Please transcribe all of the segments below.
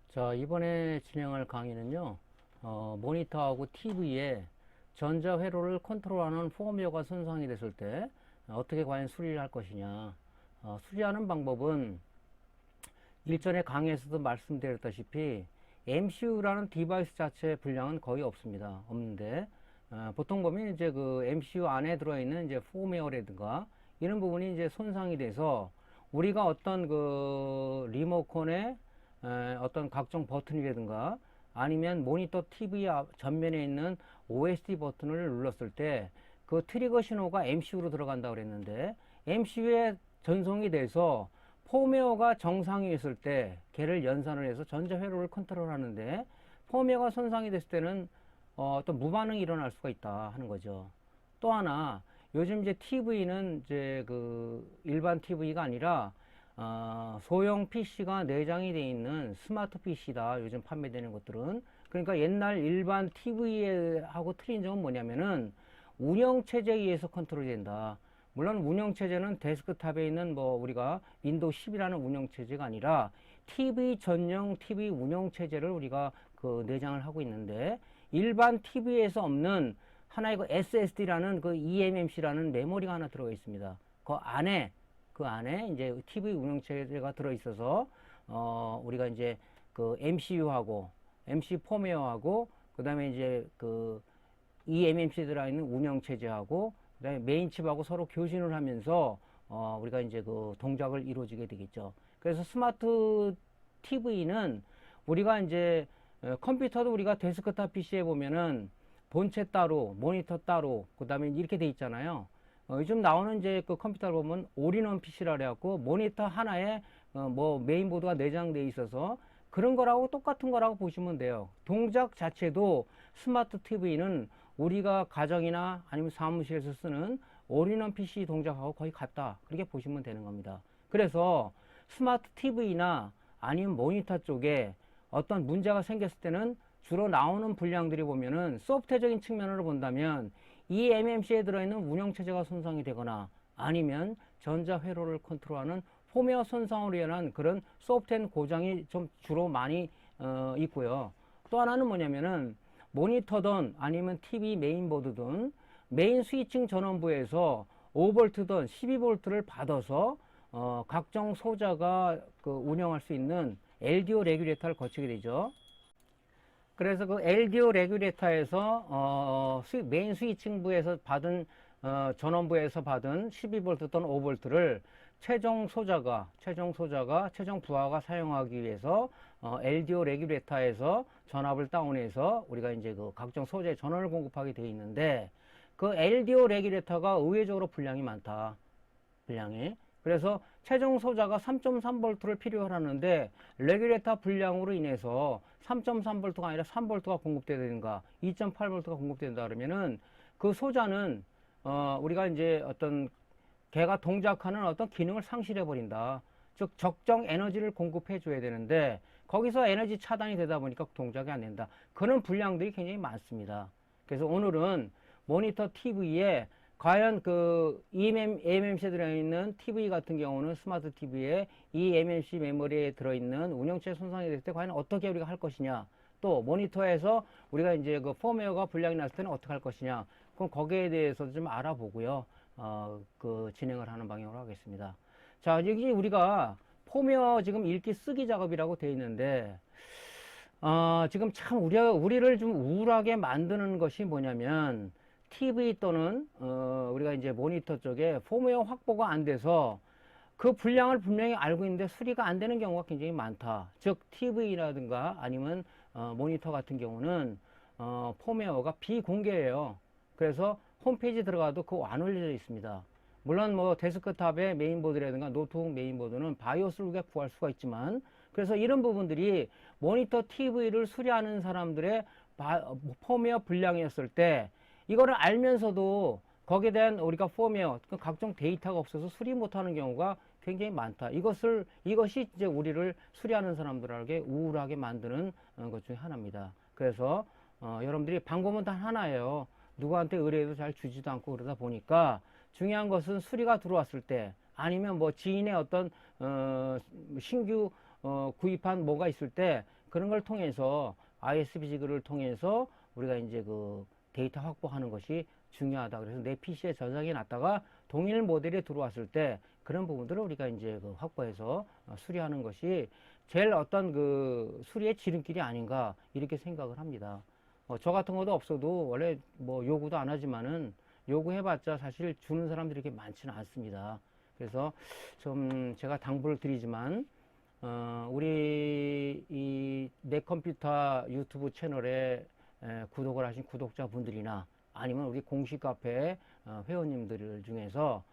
자, 이번에 진행할 강의는요, 모니터하고 TV에 전자회로를 컨트롤하는 펌웨어가 손상이 됐을 때 어떻게 과연 수리를 할 것이냐. 수리하는 방법은 일전에 강의에서도 말씀드렸다시피 MCU라는 디바이스 자체의 분량은 거의 없습니다. 없는데, 보통 보면 이제 그 MCU 안에 들어있는 이제 펌웨어라든가 이런 부분이 이제 손상이 돼서 우리가 어떤 그 리모컨에 어떤 각종 버튼이라든가 아니면 모니터 TV 전면에 있는 OSD 버튼을 눌렀을 때 그 트리거 신호가 MCU로 들어간다고 그랬는데 MCU에 전송이 돼서 펌웨어가 정상이 있을 때 걔를 연산을 해서 전자회로를 컨트롤 하는데 펌웨어가 손상이 됐을 때는 어떤 무반응이 일어날 수가 있다 하는 거죠. 또 하나 요즘 이제 TV는 이제 그 일반 TV가 아니라 소형 PC가 내장이 되어 있는 스마트 PC다. 요즘 판매되는 것들은. 그러니까 옛날 일반 TV하고 틀린 점은 뭐냐면은 운영체제에 의해서 컨트롤이 된다. 물론 운영체제는 데스크탑에 있는 뭐 우리가 윈도우 10이라는 운영체제가 아니라 TV 전용 TV 운영체제를 우리가 그 내장을 하고 있는데 일반 TV에서 없는 하나의 그 SSD라는 그 eMMC라는 메모리가 하나 들어가 있습니다. 그 안에 이제 TV 운영체제가 들어있어서, 우리가 이제 그 MCU하고, MC 펌웨어하고, 그 다음에 이제 그 eMMC 들어있는 운영체제하고, 그 다음에 메인칩하고 서로 교신을 하면서, 우리가 이제 그 동작을 이루어지게 되겠죠. 그래서 스마트 TV는 우리가 이제 컴퓨터도 우리가 데스크탑 PC에 보면은 본체 따로, 모니터 따로, 그 다음에 이렇게 돼 있잖아요. 요즘 나오는 이제 그 컴퓨터를 보면 올인원 PC라 그래갖고 모니터 하나에 뭐 메인보드가 내장돼 있어서 그런 거라고 똑같은 거라고 보시면 돼요. 동작 자체도 스마트 TV는 우리가 가정이나 아니면 사무실에서 쓰는 올인원 PC 동작하고 거의 같다. 그렇게 보시면 되는 겁니다. 그래서 스마트 TV나 아니면 모니터 쪽에 어떤 문제가 생겼을 때는 주로 나오는 분량들이 보면은 소프트웨어적인 측면으로 본다면 이 MMC에 들어있는 운영체제가 손상이 되거나 아니면 전자회로를 컨트롤하는 펌웨어 손상으로 인한 그런 소프트웨어 고장이 좀 주로 많이 있고요. 또 하나는 뭐냐면은 모니터든 아니면 TV 메인보드든 메인 스위칭 전원부에서 5V든 12V를 받아서 각종 소자가 그 운영할 수 있는 LDO 레귤레이터를 거치게 되죠. 그래서 그 LDO 레귤레이터에서 메인 스위칭부에서 받은 전원부에서 받은 12V 또는 5V를 최종 부하가 사용하기 위해서 LDO 레귤레이터에서 전압을 다운해서 우리가 이제 그 각종 소재에 전원을 공급하게 되어 있는데 그 LDO 레귤레이터가 의외적으로 분량이 많다. 분량이. 그래서 최종 소자가 3.3V를 필요로 하는데 레귤레이터 분량으로 인해서 3.3V가 아니라 3V가 공급되든가 2.8V가 공급된다 그러면은 그 소자는 우리가 이제 어떤 걔가 동작하는 어떤 기능을 상실해 버린다. 즉 적정 에너지를 공급해 줘야 되는데 거기서 에너지 차단이 되다 보니까 동작이 안 된다. 그런 분량들이 굉장히 많습니다. 그래서 오늘은 모니터 TV에 과연 그 eMMC에 들어있는 TV 같은 경우는 스마트 TV에 이 eMMC 메모리에 들어있는 운영체 손상이 됐을 때 과연 어떻게 우리가 할 것이냐. 또 모니터에서 우리가 이제 그 펌웨어가 불량이 났을 때는 어떻게 할 것이냐. 그럼 거기에 대해서 좀 알아보고요. 그 진행을 하는 방향으로 하겠습니다. 자, 여기 우리가 펌웨어 지금 읽기 쓰기 작업이라고 되어 있는데 지금 참 우리를 좀 우울하게 만드는 것이 뭐냐면 TV 또는 우리가 이제 모니터 쪽에 펌웨어 확보가 안 돼서 그 분량을 분명히 알고 있는데 수리가 안 되는 경우가 굉장히 많다. 즉 TV라든가 아니면 모니터 같은 경우는 펌웨어가 비공개예요. 그래서 홈페이지 들어가도 그거 안 올려져 있습니다. 물론 뭐 데스크탑의 메인보드라든가 노트북 메인보드는 바이오스를 우리가 구할 수가 있지만 그래서 이런 부분들이 모니터 TV를 수리하는 사람들의 펌웨어 분량이었을 때 이거를 알면서도 거기에 대한 우리가 펌웨어 각종 데이터가 없어서 수리 못하는 경우가 굉장히 많다. 이것이 이제 우리를 수리하는 사람들에게 우울하게 만드는 것 중에 하나입니다. 그래서 여러분들이 방법은 단 하나예요. 누구한테 의뢰도 잘 주지도 않고 그러다 보니까 중요한 것은 수리가 들어왔을 때 아니면 뭐 지인의 어떤 신규 구입한 뭐가 있을 때 그런 걸 통해서 ISP 지그를 통해서 우리가 이제 그 데이터 확보하는 것이 중요하다. 그래서 내 PC에 저장해 놨다가 동일 모델이 들어왔을 때 그런 부분들을 우리가 이제 그 확보해서 수리하는 것이 제일 어떤 그 수리의 지름길이 아닌가 이렇게 생각을 합니다. 저 같은 것도 없어도 원래 뭐 요구도 안 하지만은 요구해봤자 사실 주는 사람들이 이렇게 많지는 않습니다. 그래서 좀 제가 당부를 드리지만 우리 이 내 컴퓨터 유튜브 채널에 구독을 하신 구독자분들이나 아니면 우리 공식 카페 회원님들 중에서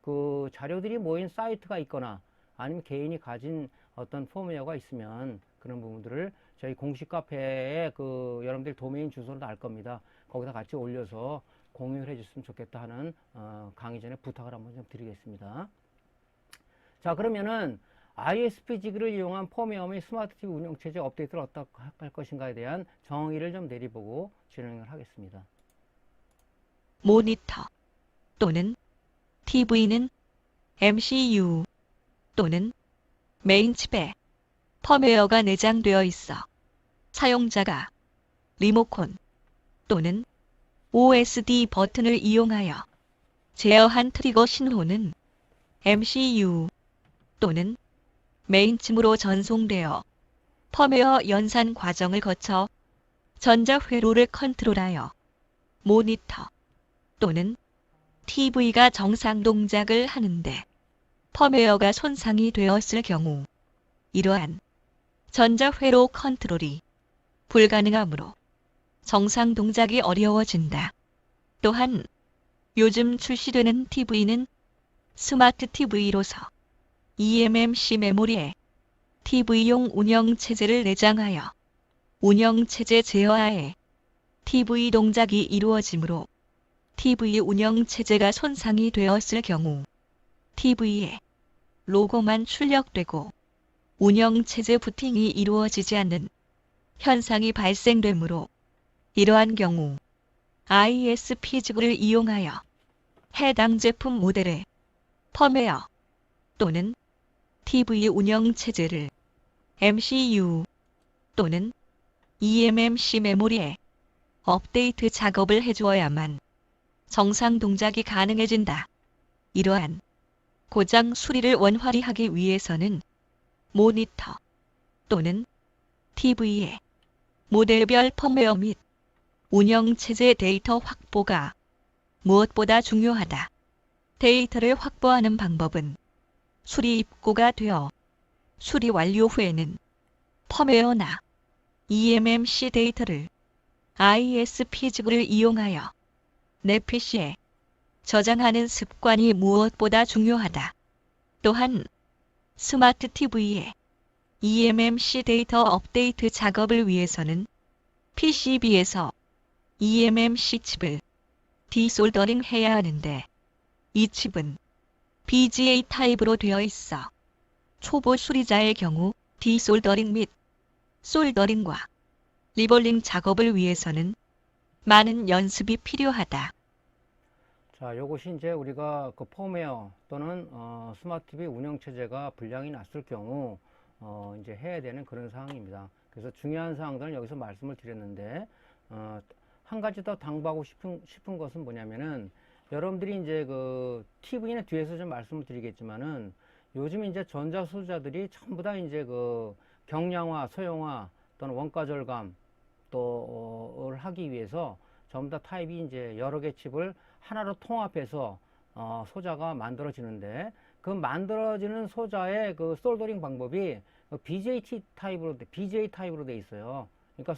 그 자료들이 모인 사이트가 있거나 아니면 개인이 가진 어떤 펌웨어가 있으면 그런 부분들을 저희 공식 카페에 그 여러분들 도메인 주소를 알 겁니다. 거기다 같이 올려서 공유를 해줬으면 좋겠다 하는 강의 전에 부탁을 한번 좀 드리겠습니다. 자, 그러면은 ISP 지그를 이용한 펌웨어 및 스마트 TV 운영체제 업데이트를 어떻게 할 것인가에 대한 정의를 좀 내리보고 진행을 하겠습니다. 모니터 또는 TV는 MCU 또는 메인 칩에 펌웨어가 내장되어 있어 사용자가 리모컨 또는 OSD 버튼을 이용하여 제어한 트리거 신호는 MCU 또는 메인 칩으로 전송되어 펌웨어 연산 과정을 거쳐 전자회로를 컨트롤하여 모니터 또는 TV가 정상 동작을 하는데 펌웨어가 손상이 되었을 경우 이러한 전자회로 컨트롤이 불가능하므로 정상 동작이 어려워진다. 또한 요즘 출시되는 TV는 스마트 TV로서 eMMC 메모리에 TV용 운영체제를 내장하여 운영체제 제어하에 TV 동작이 이루어지므로 TV 운영체제가 손상이 되었을 경우 TV에 로고만 출력되고 운영체제 부팅이 이루어지지 않는 현상이 발생되므로 이러한 경우 ISP 지그를 이용하여 해당 제품 모델의 펌웨어 또는 TV 운영체제를 MCU 또는 eMMC 메모리에 업데이트 작업을 해주어야만 정상 동작이 가능해진다. 이러한 고장 수리를 원활히 하기 위해서는 모니터 또는 TV의 모델별 펌웨어 및 운영체제 데이터 확보가 무엇보다 중요하다. 데이터를 확보하는 방법은 수리 입고가 되어 수리 완료 후에는 펌웨어나 eMMC 데이터를 ISP 지그를 이용하여 내 PC에 저장하는 습관이 무엇보다 중요하다. 또한 스마트 TV의 eMMC 데이터 업데이트 작업을 위해서는 PCB에서 eMMC 칩을 디솔더링 해야 하는데 이 칩은 BGA 타입으로 되어 있어 초보 수리자의 경우 디솔더링 및 솔더링과 리볼링 작업을 위해서는 많은 연습이 필요하다. 자, 요것이 이제 우리가 그 펌웨어 또는 스마트 TV 운영체제가 불량이 났을 경우 이제 해야 되는 그런 상황입니다. 그래서 중요한 사항들을 여기서 말씀을 드렸는데 한 가지 더 당부하고 싶은 것은 뭐냐면은 여러분들이 이제 그 TV는 뒤에서 좀 말씀을 드리겠지만은 요즘 이제 전자 소비자들이 전부 다 이제 그 경량화, 소형화 또는 원가 절감 또를 하기 위해서 전부 다 타입이 이제 여러 개 칩을 하나로 통합해서 소자가 만들어지는데 그 만들어지는 소자의 그 솔더링 방법이 BJT BJ 타입으로 돼 있어요. 그러니까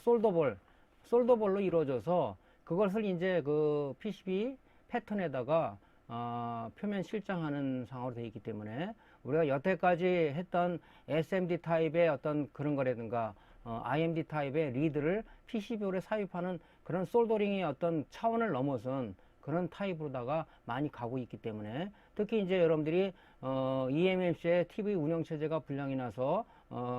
솔더볼로 이루어져서 그것을 이제 그 PCB 패턴에다가 표면 실장하는 상황으로 되어 있기 때문에 우리가 여태까지 했던 SMD 타입의 어떤 그런 거라든가 IMD 타입의 리드를 PCB에 삽입하는 그런 솔더링의 어떤 차원을 넘어선 그런 타입으로다가 많이 가고 있기 때문에 특히 이제 여러분들이 eMMC의 TV 운영체제가 불량이 나서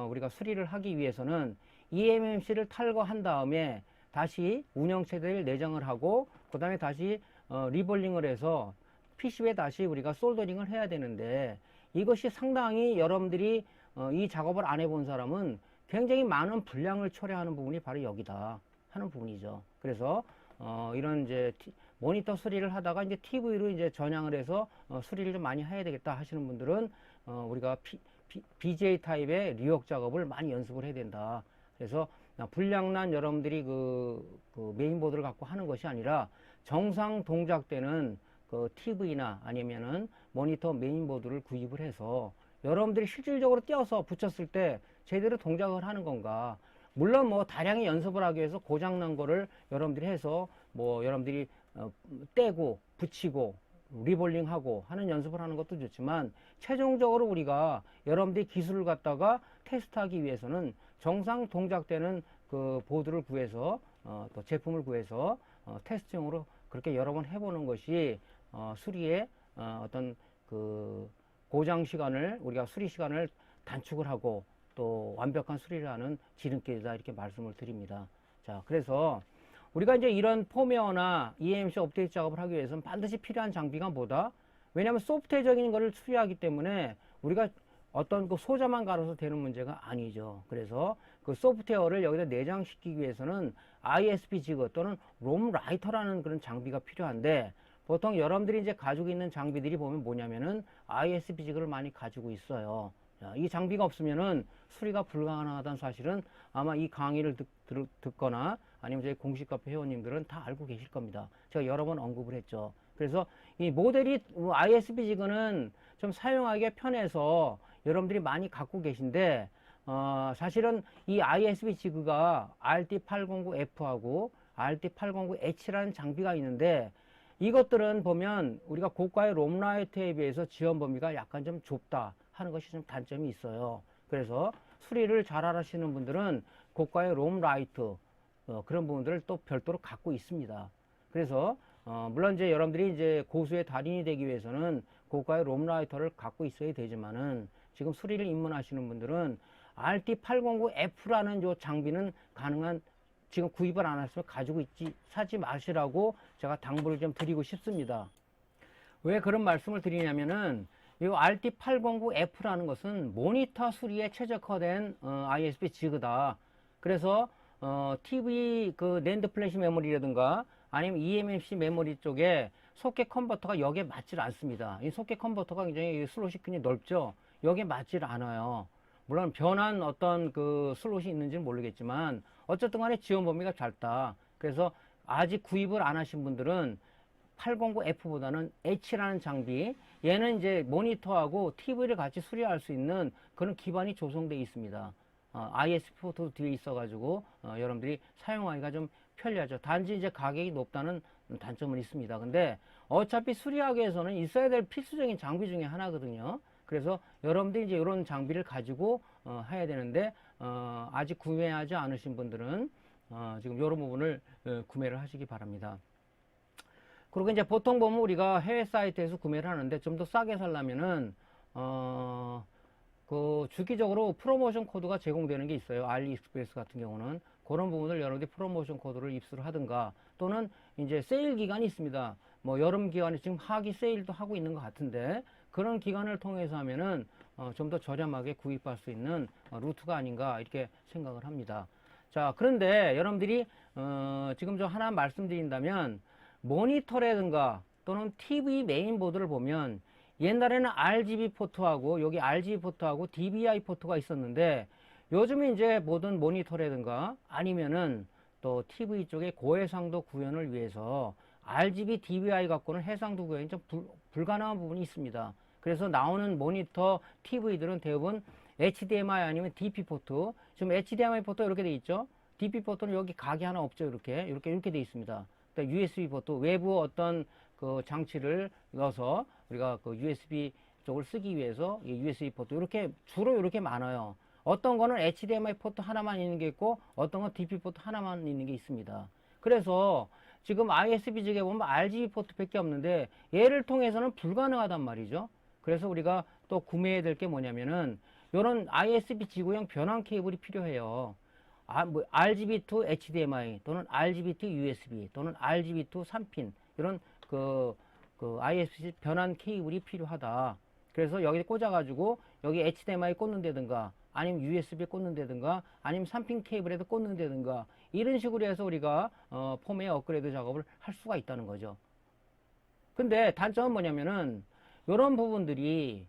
우리가 수리를 하기 위해서는 eMMC를 탈거한 다음에 다시 운영체제를 내장을 하고 그 다음에 다시 리볼링을 해서 PCB에 다시 우리가 솔더링을 해야 되는데 이것이 상당히 여러분들이 이 작업을 안 해본 사람은 굉장히 많은 분량을 초래하는 부분이 바로 여기다 하는 부분이죠. 그래서 이런 이제 모니터 수리를 하다가 이제 TV로 이제 전향을 해서 수리를 좀 많이 해야 되겠다 하시는 분들은 우리가 BGA 타입의 리역 작업을 많이 연습을 해야 된다. 그래서 불량난 여러분들이 그 메인보드를 갖고 하는 것이 아니라 정상 동작되는 그 TV나 아니면은 모니터 메인보드를 구입을 해서 여러분들이 실질적으로 띄어서 붙였을 때 제대로 동작을 하는 건가. 물론 뭐 다량의 연습을 하기 위해서 고장난 거를 여러분들이 해서 뭐 여러분들이 떼고 붙이고 리볼링하고 하는 연습을 하는 것도 좋지만 최종적으로 우리가 여러분들이 기술을 갖다가 테스트하기 위해서는 정상 동작되는 그 보드를 구해서 또 제품을 구해서 테스트용으로 그렇게 여러 번 해보는 것이 수리의 어떤 그 고장 시간을 우리가 수리 시간을 단축을 하고 또 완벽한 수리를 하는 지름길이다 이렇게 말씀을 드립니다. 자, 그래서 우리가 이제 이런 펌웨어나 eMC 업데이트 작업을 하기 위해서는 반드시 필요한 장비가 뭐다? 왜냐하면 소프트웨어적인 것을 수리하기 때문에 우리가 어떤 그 소자만 갈아서 되는 문제가 아니죠. 그래서 그 소프트웨어를 여기다 내장시키기 위해서는 ISP 지그 또는 롬 라이터라는 그런 장비가 필요한데 보통 여러분들이 이제 가지고 있는 장비들이 보면 뭐냐면은 ISP 지그를 많이 가지고 있어요. 자, 이 장비가 없으면은 수리가 불가능하다는 사실은 아마 이 강의를 듣거나 아니면 저희 공식 카페 회원님들은 다 알고 계실 겁니다. 제가 여러 번 언급을 했죠. 그래서 이 모델이 ISP 지그는 좀 사용하기가 편해서 여러분들이 많이 갖고 계신데 사실은 이 ISP 지그가 RT809F하고 RT809H라는 장비가 있는데 이것들은 보면 우리가 고가의 롬라이트에 비해서 지원 범위가 약간 좀 좁다 하는 것이 좀 단점이 있어요. 그래서 수리를 잘 하시는 분들은 고가의 롬라이트 그런 부분들을 또 별도로 갖고 있습니다. 그래서 물론 이제 여러분들이 이제 고수의 달인이 되기 위해서는 고가의 롬라이터를 갖고 있어야 되지만은 지금 수리를 입문하시는 분들은 RT809F라는 요 장비는 가능한 지금 구입을 안 하시면 가지고 사지 마시라고 제가 당부를 좀 드리고 싶습니다. 왜 그런 말씀을 드리냐면은 이 RT809F라는 것은 모니터 수리에 최적화된 ISP 지그다. 그래서 TV 그 낸드 플래시 메모리라든가 아니면 eMMC 메모리 쪽에 소켓 컨버터가 여기에 맞질 않습니다. 이 소켓 컨버터가 굉장히 슬롯이 굉장히 넓죠. 여기에 맞질 않아요. 물론 변한 어떤 그 슬롯이 있는지는 모르겠지만 어쨌든 간에 지원 범위가 짧다. 그래서 아직 구입을 안 하신 분들은 809F보다는 H라는 장비, 얘는 이제 모니터하고 TV를 같이 수리할 수 있는 그런 기반이 조성되어 있습니다. ISP 포트도 뒤에 있어가지고 여러분들이 사용하기가 좀 편리하죠. 단지 이제 가격이 높다는 단점은 있습니다. 근데 어차피 수리하기 위해서는 있어야 될 필수적인 장비 중에 하나거든요. 그래서 여러분들이 이제 이런 장비를 가지고 해야 되는데 아직 구매하지 않으신 분들은 지금 이런 부분을 구매를 하시기 바랍니다. 그리고 이제 보통 보면 우리가 해외 사이트에서 구매를 하는데 좀 더 싸게 살려면은 그 주기적으로 프로모션 코드가 제공되는 게 있어요. 알리익스프레스 같은 경우는 그런 부분을 여러분들이 프로모션 코드를 입수를 하든가 또는 이제 세일 기간이 있습니다. 뭐 여름 기간에 지금 하기 세일도 하고 있는 것 같은데 그런 기간을 통해서 하면은 좀 더 저렴하게 구입할 수 있는 루트가 아닌가 이렇게 생각을 합니다. 자, 그런데 여러분들이 지금 좀 하나 말씀드린다면 모니터라든가 또는 TV 메인보드를 보면 옛날에는 RGB 포트하고 여기 RGB 포트하고 DVI 포트가 있었는데 요즘에 이제 모든 모니터라든가 아니면은 또 TV 쪽의 고해상도 구현을 위해서 RGB DVI 갖고는 해상도 구현이 좀 불가능한 부분이 있습니다. 그래서 나오는 모니터 TV들은 대부분 HDMI 아니면 DP 포트. 지금 HDMI 포트 이렇게 돼 있죠. DP 포트는 여기 각이 하나 없죠. 이렇게 돼 있습니다. USB 포트 외부 어떤 그 장치를 넣어서 우리가 그 USB 쪽을 쓰기 위해서 이 USB 포트 주로 이렇게 많아요. 어떤 거는 HDMI 포트 하나만 있는 게 있고 어떤 건 DP 포트 하나만 있는 게 있습니다. 그래서 지금 ISP 지에 보면 RGB 포트 밖에 없는데 얘를 통해서는 불가능하단 말이죠. 그래서 우리가 또 구매해야 될 게 뭐냐면은 이런 ISP 지구형 변환 케이블이 필요해요. RGB to HDMI 또는 RGB to USB 또는 RGB to 3핀 이런 그 ISP 변환 케이블이 필요하다. 그래서 여기 꽂아가지고 여기 HDMI 꽂는다든가 아니면 USB에 꽂는다든가 아니면 3핀 케이블에도 꽂는다든가 이런 식으로 해서 우리가 폼웨어 업그레이드 작업을 할 수가 있다는 거죠. 근데 단점은 뭐냐면은 이런 부분들이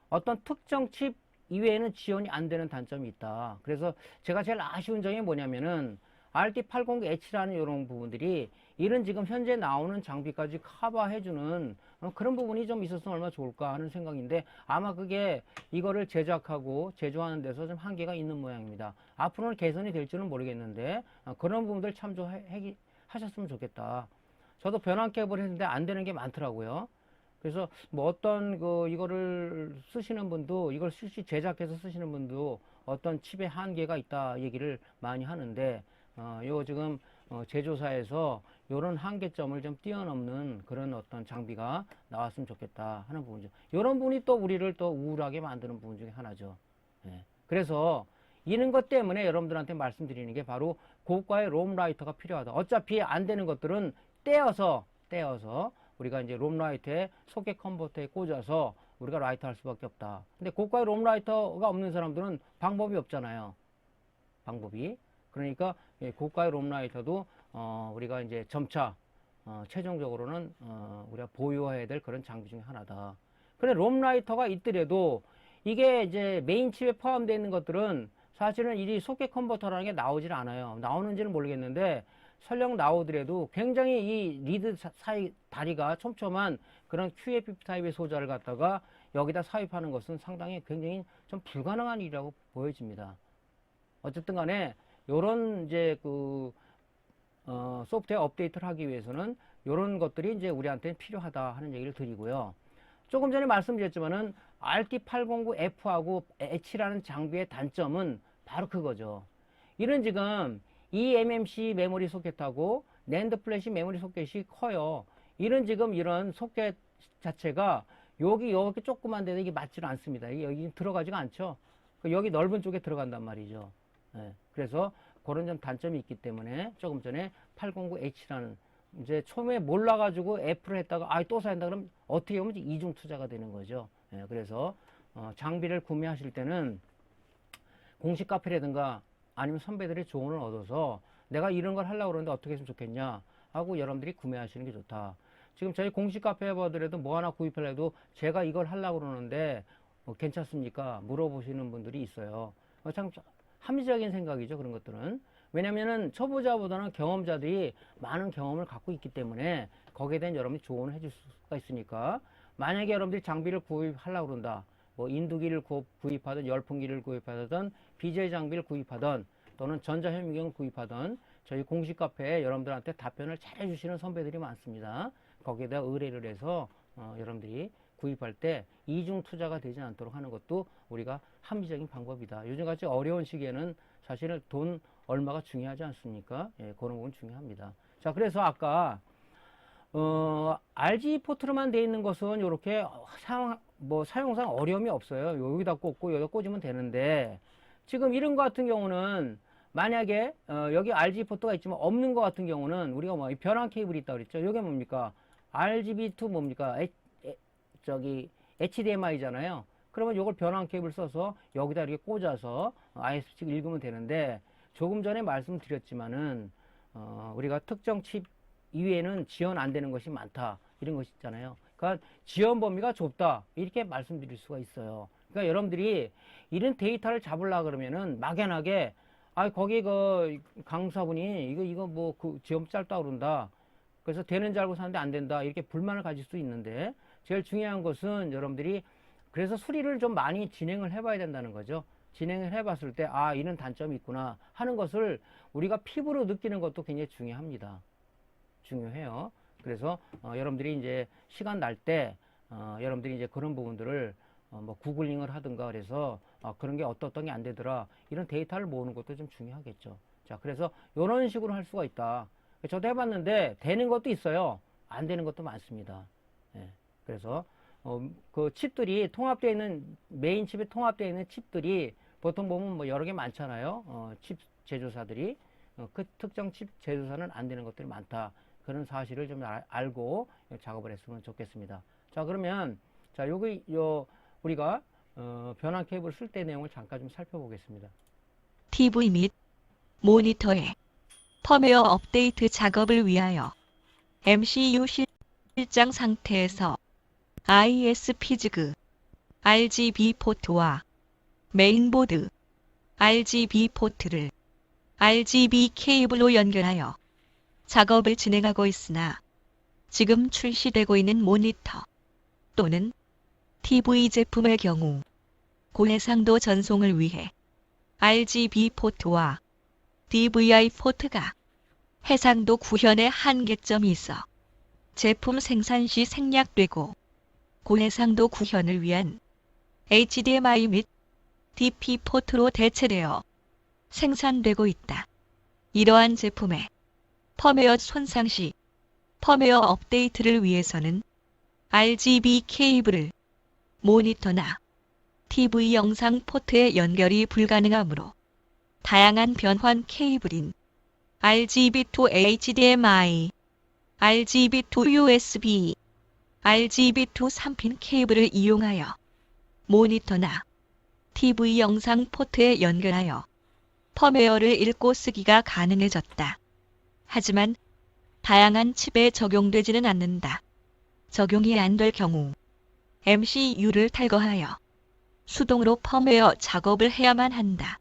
어떤 특정 칩 이외에는 지원이 안 되는 단점이 있다. 그래서 제가 제일 아쉬운 점이 뭐냐면은 RT80H라는 이런 부분들이 이런 지금 현재 나오는 장비까지 커버해주는 그런 부분이 좀 있었으면 얼마나 좋을까 하는 생각인데 아마 그게 이거를 제작하고 제조하는 데서 좀 한계가 있는 모양입니다. 앞으로는 개선이 될지는 모르겠는데 그런 부분들 참조하셨으면 좋겠다. 저도 변환 캡을 했는데 안 되는 게 많더라고요. 그래서 뭐 어떤 이거를 쓰시는 분도 이걸 실시 제작해서 쓰시는 분도 어떤 칩의 한계가 있다 얘기를 많이 하는데 요 지금 제조사에서 요런 한계점을 좀 뛰어넘는 그런 어떤 장비가 나왔으면 좋겠다 하는 부분이죠. 요런 부분이 또 우리를 또 우울하게 만드는 부분 중에 하나죠. 예. 그래서 이런 것 때문에 여러분들한테 말씀드리는 게 바로 고가의 롬 라이터가 필요하다. 어차피 안 되는 것들은 떼어서 우리가 이제 롬 라이터에 소켓 컨버터에 꽂아서 우리가 라이터 할 수밖에 없다. 근데 고가의 롬 라이터가 없는 사람들은 방법이 없잖아요. 방법이. 그러니까 고가의 롬 라이터도 우리가 이제 점차 최종적으로는 우리가 보유해야 될 그런 장비 중에 하나다. 근데 롬 라이터가 있더라도 이게 이제 메인 칩에 포함되어 있는 것들은 사실은 이 소켓 컨버터라는 게 나오질 않아요. 나오는지는 모르겠는데 설령 나오더라도 굉장히 이 리드 사이 다리가 촘촘한 그런 QFP 타입의 소자를 갖다가 여기다 삽입하는 것은 상당히 굉장히 좀 불가능한 일이라고 보여집니다. 어쨌든 간에 요런 이제 소프트웨어 업데이트를 하기 위해서는 요런 것들이 이제 우리한테는 필요하다 하는 얘기를 드리고요. 조금 전에 말씀드렸지만은 RT809F하고 H라는 장비의 단점은 바로 그거죠. 이런 지금 eMMC 메모리 소켓하고 낸드 플래시 메모리 소켓이 커요. 이런 지금 이런 소켓 자체가 여기 조그만 데는 이게 맞지는 않습니다. 이게 여기 들어가지가 않죠. 여기 넓은 쪽에 들어간단 말이죠. 예, 그래서 그런 좀 단점이 있기 때문에 조금 전에 809H라는 이제 처음에 몰라가지고 F를 했다가 또 사야 한다 그러면 어떻게 보면 이중 투자가 되는 거죠. 예, 그래서 장비를 구매하실 때는 공식 카페라든가 아니면 선배들의 조언을 얻어서 내가 이런 걸 하려고 그러는데 어떻게 했으면 좋겠냐 하고 여러분들이 구매하시는 게 좋다. 지금 저희 공식 카페에 봐더라도 뭐 하나 구입하려고 해도 제가 이걸 하려고 그러는데 괜찮습니까? 물어보시는 분들이 있어요. 참 합리적인 생각이죠. 그런 것들은. 왜냐면은 초보자보다는 경험자들이 많은 경험을 갖고 있기 때문에 거기에 대한 여러분이 조언을 해줄 수가 있으니까 만약에 여러분들이 장비를 구입하려고 그런다. 뭐 인두기를 구입하든 열풍기를 구입하든 BJ 장비를 구입하든 또는 전자현미경을 구입하든 저희 공식 카페에 여러분들한테 답변을 잘 해주시는 선배들이 많습니다. 거기에다 의뢰를 해서 여러분들이 구입할 때 이중 투자가 되지 않도록 하는 것도 우리가 합리적인 방법이다. 요즘같이 어려운 시기에는 사실은 돈 얼마가 중요하지 않습니까? 예, 그런 부분 중요합니다. 자, 그래서 아까 RG 포트로만 되어 있는 것은 이렇게 사용상 어려움이 없어요. 여기다 꽂고 여기다 꽂으면 되는데 지금 이런 거 같은 경우는 만약에 여기 RG 포트가 있지만 없는 거 같은 경우는 우리가 뭐 변환 케이블이 있다고 그랬죠. 이게 뭡니까? RGB2 뭡니까? HDMI잖아요. 그러면 이걸 변환 케이블 써서 여기다 이렇게 꽂아서 ISP 읽으면 되는데 조금 전에 말씀드렸지만은 우리가 특정 칩 이외에는 지원 안 되는 것이 많다 이런 것이 있잖아요. 그러니까 지원 범위가 좁다 이렇게 말씀드릴 수가 있어요. 그러니까 여러분들이 이런 데이터를 잡으려 그러면은 막연하게 거기 강사분이 이거 뭐 지원 짧다 그런다. 그래서 되는 줄 알고 사는데 안 된다 이렇게 불만을 가질 수 있는데 제일 중요한 것은 여러분들이 그래서 수리를 좀 많이 진행을 해봐야 된다는 거죠. 진행을 해봤을 때 이런 단점이 있구나 하는 것을 우리가 피부로 느끼는 것도 굉장히 중요합니다. 중요해요. 그래서 여러분들이 이제 시간 날 때 여러분들이 이제 그런 부분들을 뭐 구글링을 하든가 그래서 그런 게 어떤 게 안 되더라 이런 데이터를 모으는 것도 좀 중요하겠죠. 자, 그래서 이런 식으로 할 수가 있다. 저도 해봤는데 되는 것도 있어요. 안 되는 것도 많습니다. 예. 그래서 그 칩들이 통합되어 있는 메인 칩에 통합되어 있는 칩들이 보통 보면 뭐 여러 개 많잖아요. 칩 제조사들이 그 특정 칩 제조사는 안 되는 것들이 많다. 그런 사실을 좀 알고 작업을 했으면 좋겠습니다. 자, 그러면 자 우리가 변환 케이블 쓸 때 내용을 잠깐 좀 살펴보겠습니다. TV 및 모니터의 펌웨어 업데이트 작업을 위하여 MCU 실장 상태에서 ISP-GIG, RGB 포트와 메인보드, RGB 포트를 RGB 케이블로 연결하여 작업을 진행하고 있으나 지금 출시되고 있는 모니터 또는 TV 제품의 경우 고해상도 전송을 위해 RGB 포트와 DVI 포트가 해상도 구현의 한계점이 있어 제품 생산 시 생략되고 고해상도 구현을 위한 HDMI 및 DP 포트로 대체되어 생산되고 있다. 이러한 제품의 펌웨어 손상 시 펌웨어 업데이트를 위해서는 RGB 케이블을 모니터나 TV 영상 포트에 연결이 불가능하므로 다양한 변환 케이블인 RGB to HDMI, RGB to USB, RGB to 3핀 케이블을 이용하여 모니터나 TV 영상 포트에 연결하여 펌웨어를 읽고 쓰기가 가능해졌다. 하지만 다양한 칩에 적용되지는 않는다. 적용이 안 될 경우 MCU를 탈거하여 수동으로 펌웨어 작업을 해야만 한다.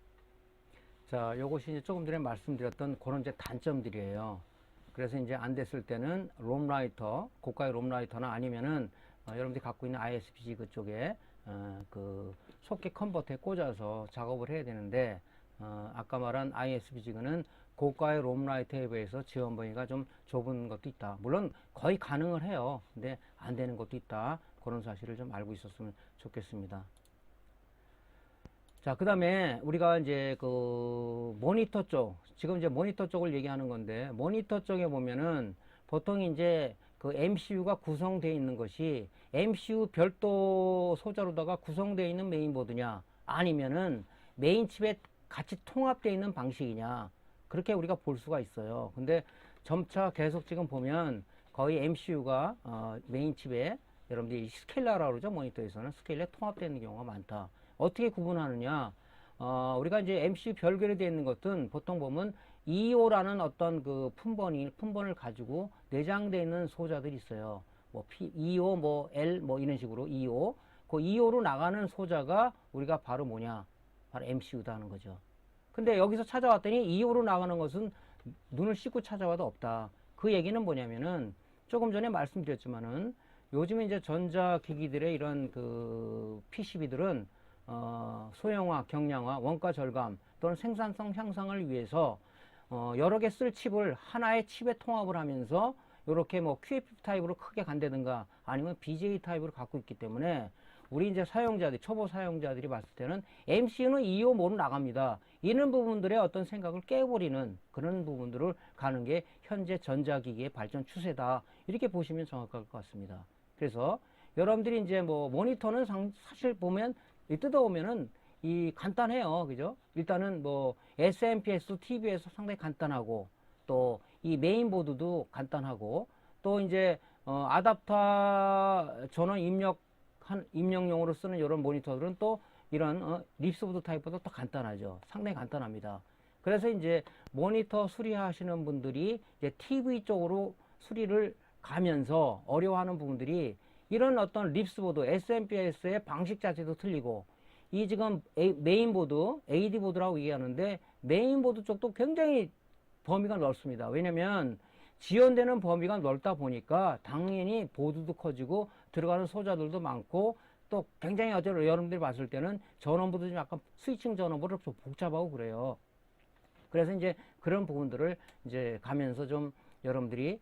자, 요것이 이제 조금 전에 말씀드렸던 그런 이제 단점들이에요. 그래서 이제 안 됐을 때는 롬라이터, 고가의 롬라이터나 아니면은 여러분들이 갖고 있는 ISP 그쪽에 그 소켓 컨버터에 꽂아서 작업을 해야 되는데 아까 말한 ISP 지그는 고가의 롬라이터에 비해서 지원 범위가 좀 좁은 것도 있다. 물론 거의 가능을 해요. 근데 안 되는 것도 있다. 그런 사실을 좀 알고 있었으면 좋겠습니다. 자, 그 다음에 우리가 이제 그 모니터 쪽, 지금 이제 모니터 쪽을 얘기하는 건데, 모니터 쪽에 보면은 보통 이제 그 MCU가 구성되어 있는 것이 MCU 별도 소자로다가 구성되어 있는 메인보드냐, 아니면은 메인 칩에 같이 통합되어 있는 방식이냐, 그렇게 우리가 볼 수가 있어요. 근데 점차 계속 지금 보면 거의 MCU가 메인 칩에 여러분들이 스케일러라고 그러죠. 모니터에서는 스케일러에 통합되는 경우가 많다. 어떻게 구분하느냐? 우리가 이제 MCU 별개로 되어 있는 것은 보통 보면 EO라는 어떤 그 품번을 가지고 내장되어 있는 소자들이 있어요. 뭐 EO, 뭐 L, 뭐 이런 식으로 EO. 그 EO로 나가는 소자가 우리가 바로 뭐냐? 바로 MCU다 하는 거죠. 근데 여기서 찾아왔더니 EO로 나가는 것은 눈을 씻고 찾아와도 없다. 그 얘기는 뭐냐면은 조금 전에 말씀드렸지만은 요즘 이제 전자기기들의 이런 그 PCB들은 소형화, 경량화, 원가 절감 또는 생산성 향상을 위해서 여러 개 쓸 칩을 하나의 칩에 통합을 하면서 이렇게 뭐 QFP 타입으로 크게 간다든가 아니면 BGA 타입으로 갖고 있기 때문에 우리 이제 사용자들이, 초보 사용자들이 봤을 때는 MCU는 EO 모로 나갑니다. 이런 부분들의 어떤 생각을 깨버리는 그런 부분들을 가는 게 현재 전자기기의 발전 추세다. 이렇게 보시면 정확할 것 같습니다. 그래서 여러분들이 이제 뭐 모니터는 사실 보면 뜯어보면은 이 간단해요. 그죠? 일단은 뭐 SMPS, TV에서 상당히 간단하고 또 이 메인보드도 간단하고 또 이제 아답터 전원 입력용으로 쓰는 이런 모니터들은 또 이런 립스보드 타입보다 더 간단하죠. 상당히 간단합니다. 그래서 이제 모니터 수리하시는 분들이 이제 TV 쪽으로 수리를 가면서 어려워하는 부분들이 이런 어떤 립스보드, SMPS의 방식 자체도 틀리고 이 지금 메인보드, AD보드라고 얘기하는데 메인보드 쪽도 굉장히 범위가 넓습니다. 왜냐면 지원되는 범위가 넓다 보니까 당연히 보드도 커지고 들어가는 소자들도 많고 또 굉장히 여러분들이 봤을 때는 전원부도 좀 약간 스위칭 전원부를 좀 복잡하고 그래요. 그래서 이제 그런 부분들을 이제 가면서 좀 여러분들이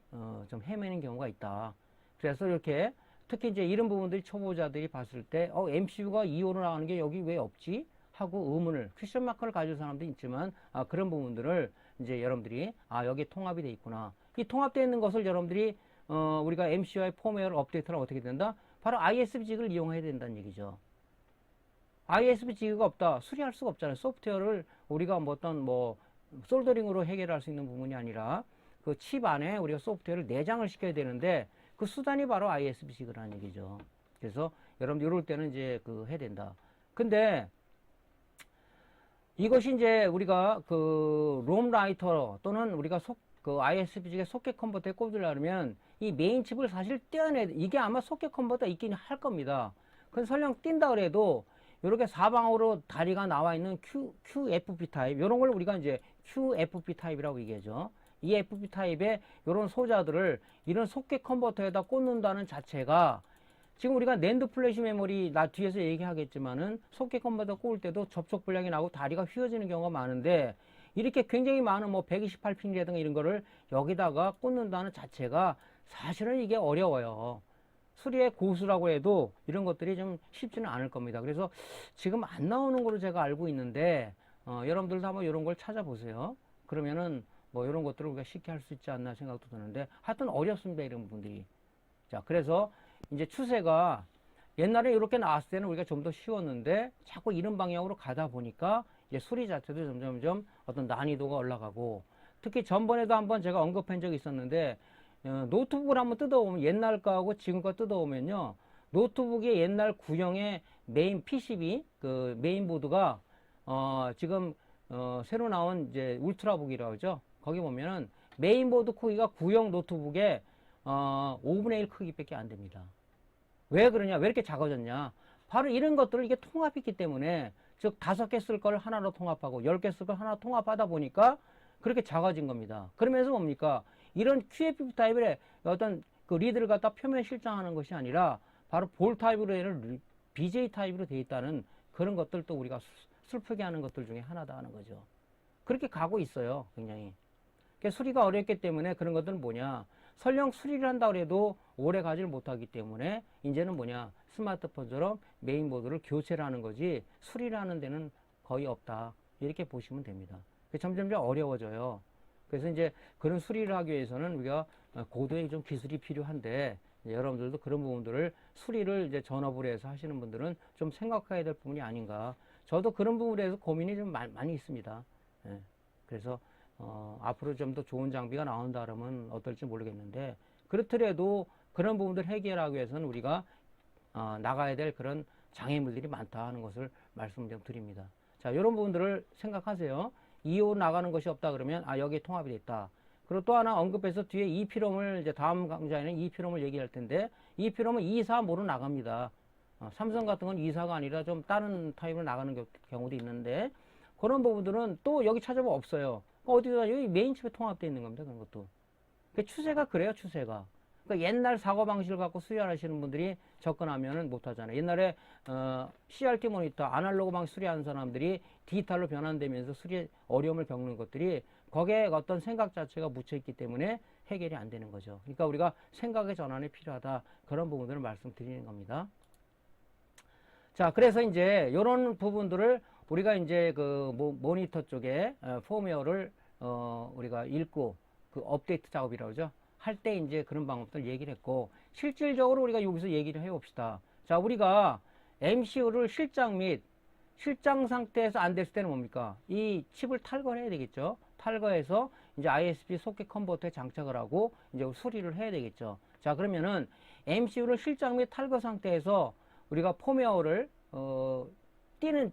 좀 헤매는 경우가 있다. 그래서 이렇게 특히 이제 이런 부분들이 초보자들이 봤을 때 MCU가 2호로 나가는 게 여기 왜 없지? 하고 의문을 퀘스천 마크를 가진 사람도 있지만 그런 부분들을 이제 여러분들이 여기 통합이 돼 있구나. 이 통합되어 있는 것을 여러분들이 우리가 MCU의 펌웨어를 업데이트를 어떻게 된다? 바로 ISP 지그를 이용해야 된다는 얘기죠. ISP 지그가 없다. 수리할 수가 없잖아요. 소프트웨어를 우리가 어떤 솔더링으로 해결할 수 있는 부분이 아니라 그 칩 안에 우리가 소프트웨어를 내장을 시켜야 되는데 그 수단이 바로 ISP 지그라는 얘기죠. 그래서 여러분들 이럴 때는 이제 해야 된다. 근데 이것이 이제 우리가 그 롬 라이터 또는 우리가 그 ISP 소켓 컨버터에 꽂으려면 이 메인 칩을 사실 이게 아마 소켓 컨버터 있긴 할 겁니다. 근데 설령 띈다 그래도 이렇게 사방으로 다리가 나와 있는 QFP 타입, 이런 걸 우리가 이제 QFP 타입이라고 얘기하죠. 이 FP 타입의 이런 소자들을 이런 소켓 컨버터에다 꽂는다는 자체가 지금 우리가 낸드 플래시 메모리 나 뒤에서 얘기하겠지만은 소켓 컨버터 꽂을 때도 접촉 불량이 나고 다리가 휘어지는 경우가 많은데 이렇게 굉장히 많은 뭐 128핀이라든가 이런 거를 여기다가 꽂는다는 자체가 사실은 이게 어려워요. 수리의 고수라고 해도 이런 것들이 좀 쉽지는 않을 겁니다. 그래서 지금 안 나오는 걸로 제가 알고 있는데 여러분들도 한번 이런 걸 찾아보세요. 그러면은 뭐 이런 것들을 우리가 쉽게 할 수 있지 않나 생각도 드는데 하여튼 어렵습니다. 이런 분들이. 자, 그래서 이제 추세가 옛날에 이렇게 나왔을 때는 우리가 좀 더 쉬웠는데 자꾸 이런 방향으로 가다 보니까 이제 수리 자체도 점점점 어떤 난이도가 올라가고 특히 전번에도 한번 제가 언급한 적이 있었는데 노트북을 한번 뜯어보면 옛날 거하고 지금 거 뜯어보면요. 노트북의 옛날 구형의 메인 PCB 그 메인보드가 지금 새로 나온 이제 울트라북이라고 하죠. 거기 보면은 메인보드 크기가 구형 노트북의 5분의 1 크기밖에 안 됩니다. 왜 그러냐? 왜 이렇게 작아졌냐? 바로 이런 것들을 이게 통합했기 때문에 즉 5개 쓸 걸 하나로 통합하고 10개 쓸 걸 하나 통합하다 보니까 그렇게 작아진 겁니다. 그러면서 뭡니까? 이런 QFP 타입의 어떤 그 리드를 갖다 표면 실장하는 것이 아니라 바로 볼 타입으로 되는 BJ 타입으로 되어 있다는 그런 것들도 우리가 슬프게 하는 것들 중에 하나다 하는 거죠. 그렇게 가고 있어요. 굉장히. 수리가 어렵기 때문에 그런 것들은 뭐냐? 설령 수리를 한다고 해도 오래 가지를 못하기 때문에 이제는 뭐냐? 스마트폰처럼 메인보드를 교체를 하는 거지 수리를 하는 데는 거의 없다. 이렇게 보시면 됩니다. 점점점 어려워져요. 그래서 이제 그런 수리를 하기 위해서는 우리가 고도의 좀 기술이 필요한데 여러분들도 그런 부분들을 수리를 이제 전업으로 해서 하시는 분들은 좀 생각해야 될 부분이 아닌가. 저도 그런 부분에 대해서 고민이 좀 많이 있습니다. 예. 그래서 앞으로 좀 더 좋은 장비가 나온다 그러면 어떨지 모르겠는데 그렇더라도 그런 부분들 해결하기 위해서는 우리가 나가야 될 그런 장애물들이 많다 하는 것을 말씀 좀 드립니다. 자, 이런 부분들을 생각하세요. 이후 나가는 것이 없다 그러면 여기 통합이 됐다. 그리고 또 하나 언급해서 뒤에 EPROM을 이제 다음 강좌에는 EPROM을 얘기할 텐데 EPROM은 2, 4 모로 나갑니다. 삼성 같은 건 2, 4가 아니라 좀 다른 타입으로 나가는 경우도 있는데 그런 부분들은 또 여기 찾아보면 없어요. 어디다 여기 메인 칩에 통합되어 있는 겁니다. 그런 것도. 추세가 그래요. 추세가. 그러니까 옛날 사고방식을 갖고 수리하시는 분들이 접근하면은 못하잖아요. 옛날에 CRT 모니터 아날로그 방식 수리하는 사람들이 디지털로 변환되면서 수리 어려움을 겪는 것들이 거기에 어떤 생각 자체가 묻혀있기 때문에 해결이 안 되는 거죠. 그러니까 우리가 생각의 전환이 필요하다. 그런 부분들을 말씀드리는 겁니다. 자, 그래서 이제 이런 부분들을 우리가 이제 그 모니터 쪽에 펌웨어를 우리가 읽고 그 업데이트 작업이라고 하죠. 할 때 이제 그런 방법들 얘기를 했고 실질적으로 우리가 여기서 얘기를 해 봅시다. 자, 우리가 MCU를 실장 및 실장 상태에서 안 됐을 때는 뭡니까? 이 칩을 탈거를 해야 되겠죠. 탈거해서 이제 ISP 소켓 컨버터에 장착을 하고 이제 수리를 해야 되겠죠. 자, 그러면은 MCU를 실장 및 탈거 상태에서 우리가 펌웨어를 띄는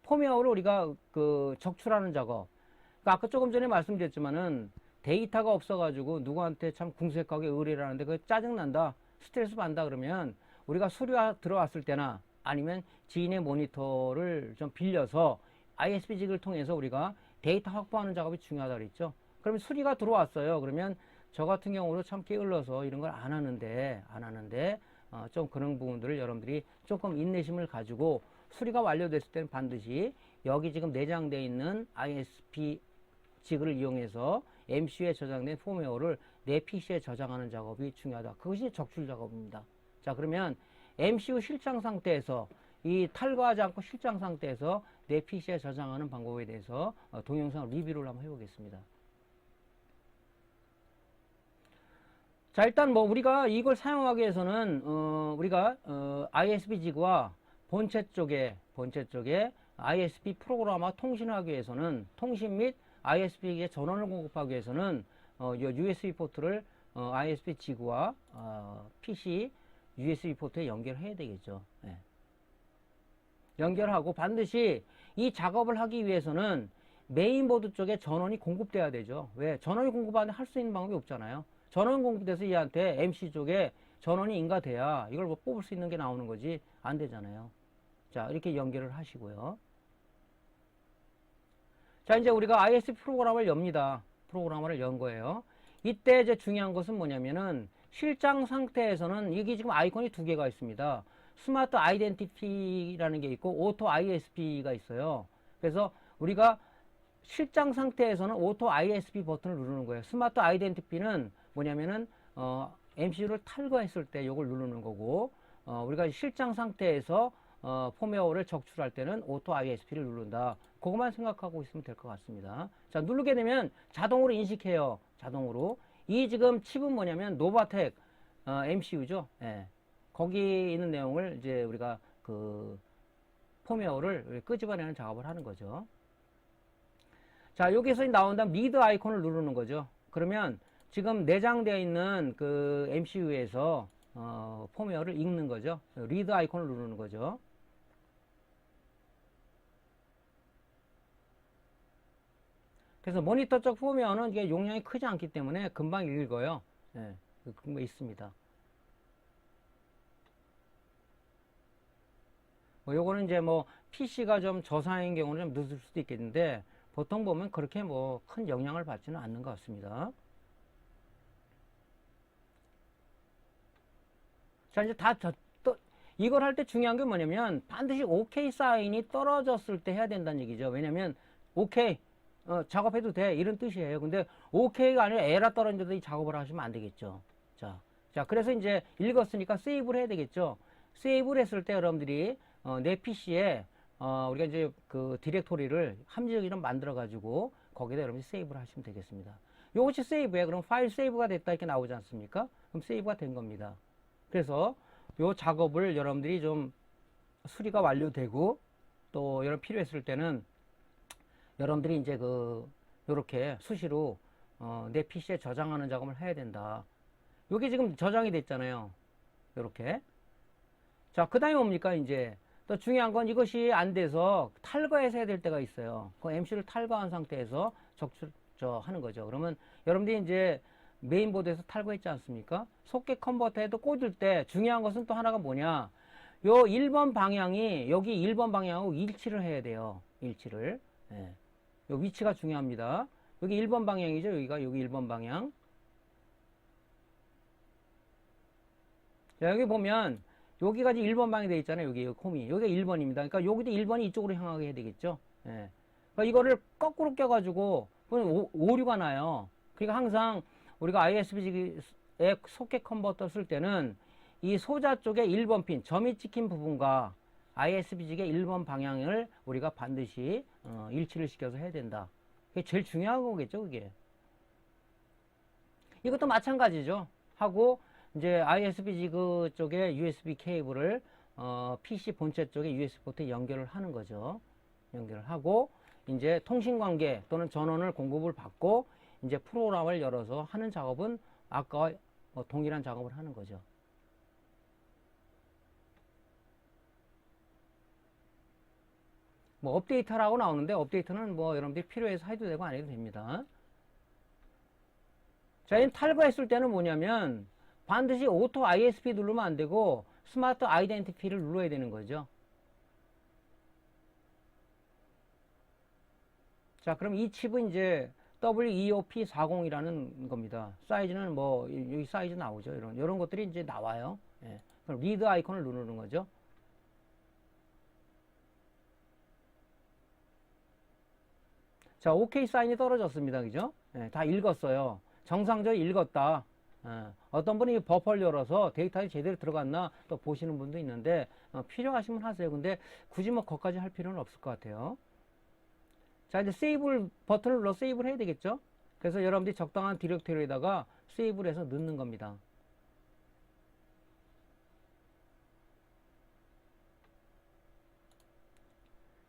펌웨어를 우리가 그 적출하는 작업. 그러니까 아까 조금 전에 말씀드렸지만은 데이터가 없어가지고 누구한테 참 궁색하게 의뢰를 하는데 그 짜증난다, 스트레스 받는다 그러면 우리가 수리가 들어왔을 때나 아니면 지인의 모니터를 좀 빌려서 ISP직을 통해서 우리가 데이터 확보하는 작업이 중요하다 그랬죠. 그러면 수리가 들어왔어요. 그러면 저 같은 경우도 참 게을러서 이런 걸 안 하는데 좀 그런 부분들을 여러분들이 조금 인내심을 가지고 수리가 완료됐을 때는 반드시 여기 지금 내장되어 있는 ISP 직을 이용해서 MCU에 저장된 펌웨어를 내 PC에 저장하는 작업이 중요하다. 그것이 적출 작업입니다. 자, 그러면 MCU 실장 상태에서 이 탈거하지 않고 실장 상태에서 내 PC에 저장하는 방법에 대해서 동영상 리뷰를 한번 해보겠습니다. 자, 일단 뭐 우리가 이걸 사용하기 위해서는 우리가 ISP 지구와 본체 쪽에 ISP 프로그램과 통신하기 위해서는 통신 및 ISP에게 전원을 공급하기 위해서는 USB 포트를 ISP 지구와 PC USB 포트에 연결해야 되겠죠. 네. 연결하고 반드시 이 작업을 하기 위해서는 메인보드 쪽에 전원이 공급돼야 되죠. 왜? 전원이 공급하는데 할 수 있는 방법이 없잖아요. 전원 공급돼서 얘한테 MC 쪽에 전원이 인가돼야 이걸 뭐 뽑을 수 있는 게 나오는 거지 안 되잖아요. 자, 이렇게 연결을 하시고요. 자, 이제 우리가 ISP 프로그램을 엽니다. 프로그램을 연 거예요. 이때 이제 중요한 것은 뭐냐면은 실장 상태에서는 이게 지금 아이콘이 두 개가 있습니다. 스마트 아이덴티티라는 게 있고 오토 ISP가 있어요. 그래서 우리가 실장 상태에서는 오토 ISP 버튼을 누르는 거예요. 스마트 아이덴티티는 뭐냐면은 MCU를 탈거했을 때 이걸 누르는 거고 우리가 실장 상태에서 펌웨어를 적출할 때는 오토 ISP를 누른다. 그것만 생각하고 있으면 될 것 같습니다. 자, 누르게 되면 자동으로 인식해요. 자동으로. 이 지금 칩은 뭐냐면 노바텍 MCU죠. 예. 거기 있는 내용을 이제 우리가 그 펌웨어를 끄집어내는 작업을 하는 거죠. 자, 여기서 나온다 미드 아이콘을 누르는 거죠. 그러면 지금 내장되어 있는 그 MCU에서 펌웨어를 읽는 거죠. 리드 아이콘을 누르는 거죠. 그래서 모니터 쪽 펌웨어는 이게 용량이 크지 않기 때문에 금방 읽어요. 예, 금방 있습니다. 뭐 요거는 이제 뭐 PC가 좀 저사인 경우는 좀 늦을 수도 있겠는데 보통 보면 그렇게 뭐 큰 영향을 받지는 않는 것 같습니다. 자, 이제 또 이걸 할 때 중요한 게 뭐냐면 반드시 OK 사인이 떨어졌을 때 해야 된다는 얘기죠. 왜냐면 OK 작업해도 돼 이런 뜻이에요. 근데 OK가 아니라 에러 떨어진데도 이 작업을 하시면 안 되겠죠. 자, 그래서 이제 읽었으니까 세이브를 해야 되겠죠. 세이브를 했을 때 여러분들이 내 PC에 우리가 이제 그 디렉토리를 함정 이름 만들어 가지고 거기다 여러분이 세이브를 하시면 되겠습니다. 요것이 세이브에 그럼 파일 세이브가 됐다 이렇게 나오지 않습니까? 그럼 세이브가 된 겁니다. 그래서 요 작업을 여러분들이 좀 수리가 완료되고 또 여러분 필요했을 때는 여러분들이 이제 요렇게 수시로 내 PC에 저장하는 작업을 해야 된다. 요게 지금 저장이 됐잖아요. 요렇게. 자, 그 다음에 뭡니까? 이제 또 중요한 건 이것이 안 돼서 탈거해서 해야 될 때가 있어요. 그 MC를 탈거한 상태에서 하는 거죠. 그러면 여러분들이 이제 메인보드에서 탈거했지 않습니까? 소켓 컨버터에도 꽂을 때 중요한 것은 또 하나가 뭐냐? 요 1번 방향이 여기 1번 방향하고 일치를 해야 돼요. 일치를. 예. 요 위치가 중요합니다. 여기 1번 방향이죠. 여기가 여기 1번 방향. 자, 여기 보면 여기가 이제 1번 방향이 되어 있잖아요. 여기 콤이. 여기가 1번입니다. 그러니까 여기도 1번이 이쪽으로 향하게 해야 되겠죠. 예. 그러니까 이거를 거꾸로 껴가지고 오류가 나요. 그러니까 항상 우리가 ISP의 소켓 컨버터 쓸 때는 이 소자 쪽에 1번 핀, 점이 찍힌 부분과 ISP직의 1번 방향을 우리가 반드시 일치를 시켜서 해야 된다. 그게 제일 중요한 거겠죠, 그게. 이것도 마찬가지죠. 하고 이제 ISP직 쪽에 USB 케이블을 PC 본체 쪽에 USB 포트에 연결을 하는 거죠. 연결을 하고 이제 통신 관계 또는 전원을 공급을 받고 이제 프로그램을 열어서 하는 작업은 아까 동일한 작업을 하는 거죠. 뭐 업데이터라고 나오는데 업데이터는 뭐 여러분들이 필요해서 해도 되고 안 해도 됩니다. 자, 이 탈거했을 때는 뭐냐면 반드시 오토 ISP 누르면 안 되고 스마트 아이덴티티를 눌러야 되는 거죠. 자, 그럼 이 칩은 이제 WEOP40이라는 겁니다. 사이즈는 뭐 여기 사이즈 나오죠. 이런 것들이 이제 나와요. 예. 그럼 리드 아이콘을 누르는 거죠. 자, OK 사인이 떨어졌습니다. 그죠? 예, 다 읽었어요. 정상적으로 읽었다. 어떤 분이 버퍼를 열어서 데이터가 제대로 들어갔나 또 보시는 분도 있는데 필요하시면 하세요. 근데 굳이 뭐 거기까지 할 필요는 없을 것 같아요. 자, 이제 세이브 버튼을 눌러 세이브를 해야 되겠죠? 그래서 여러분들이 적당한 디렉토리에다가 세이브를 해서 넣는 겁니다.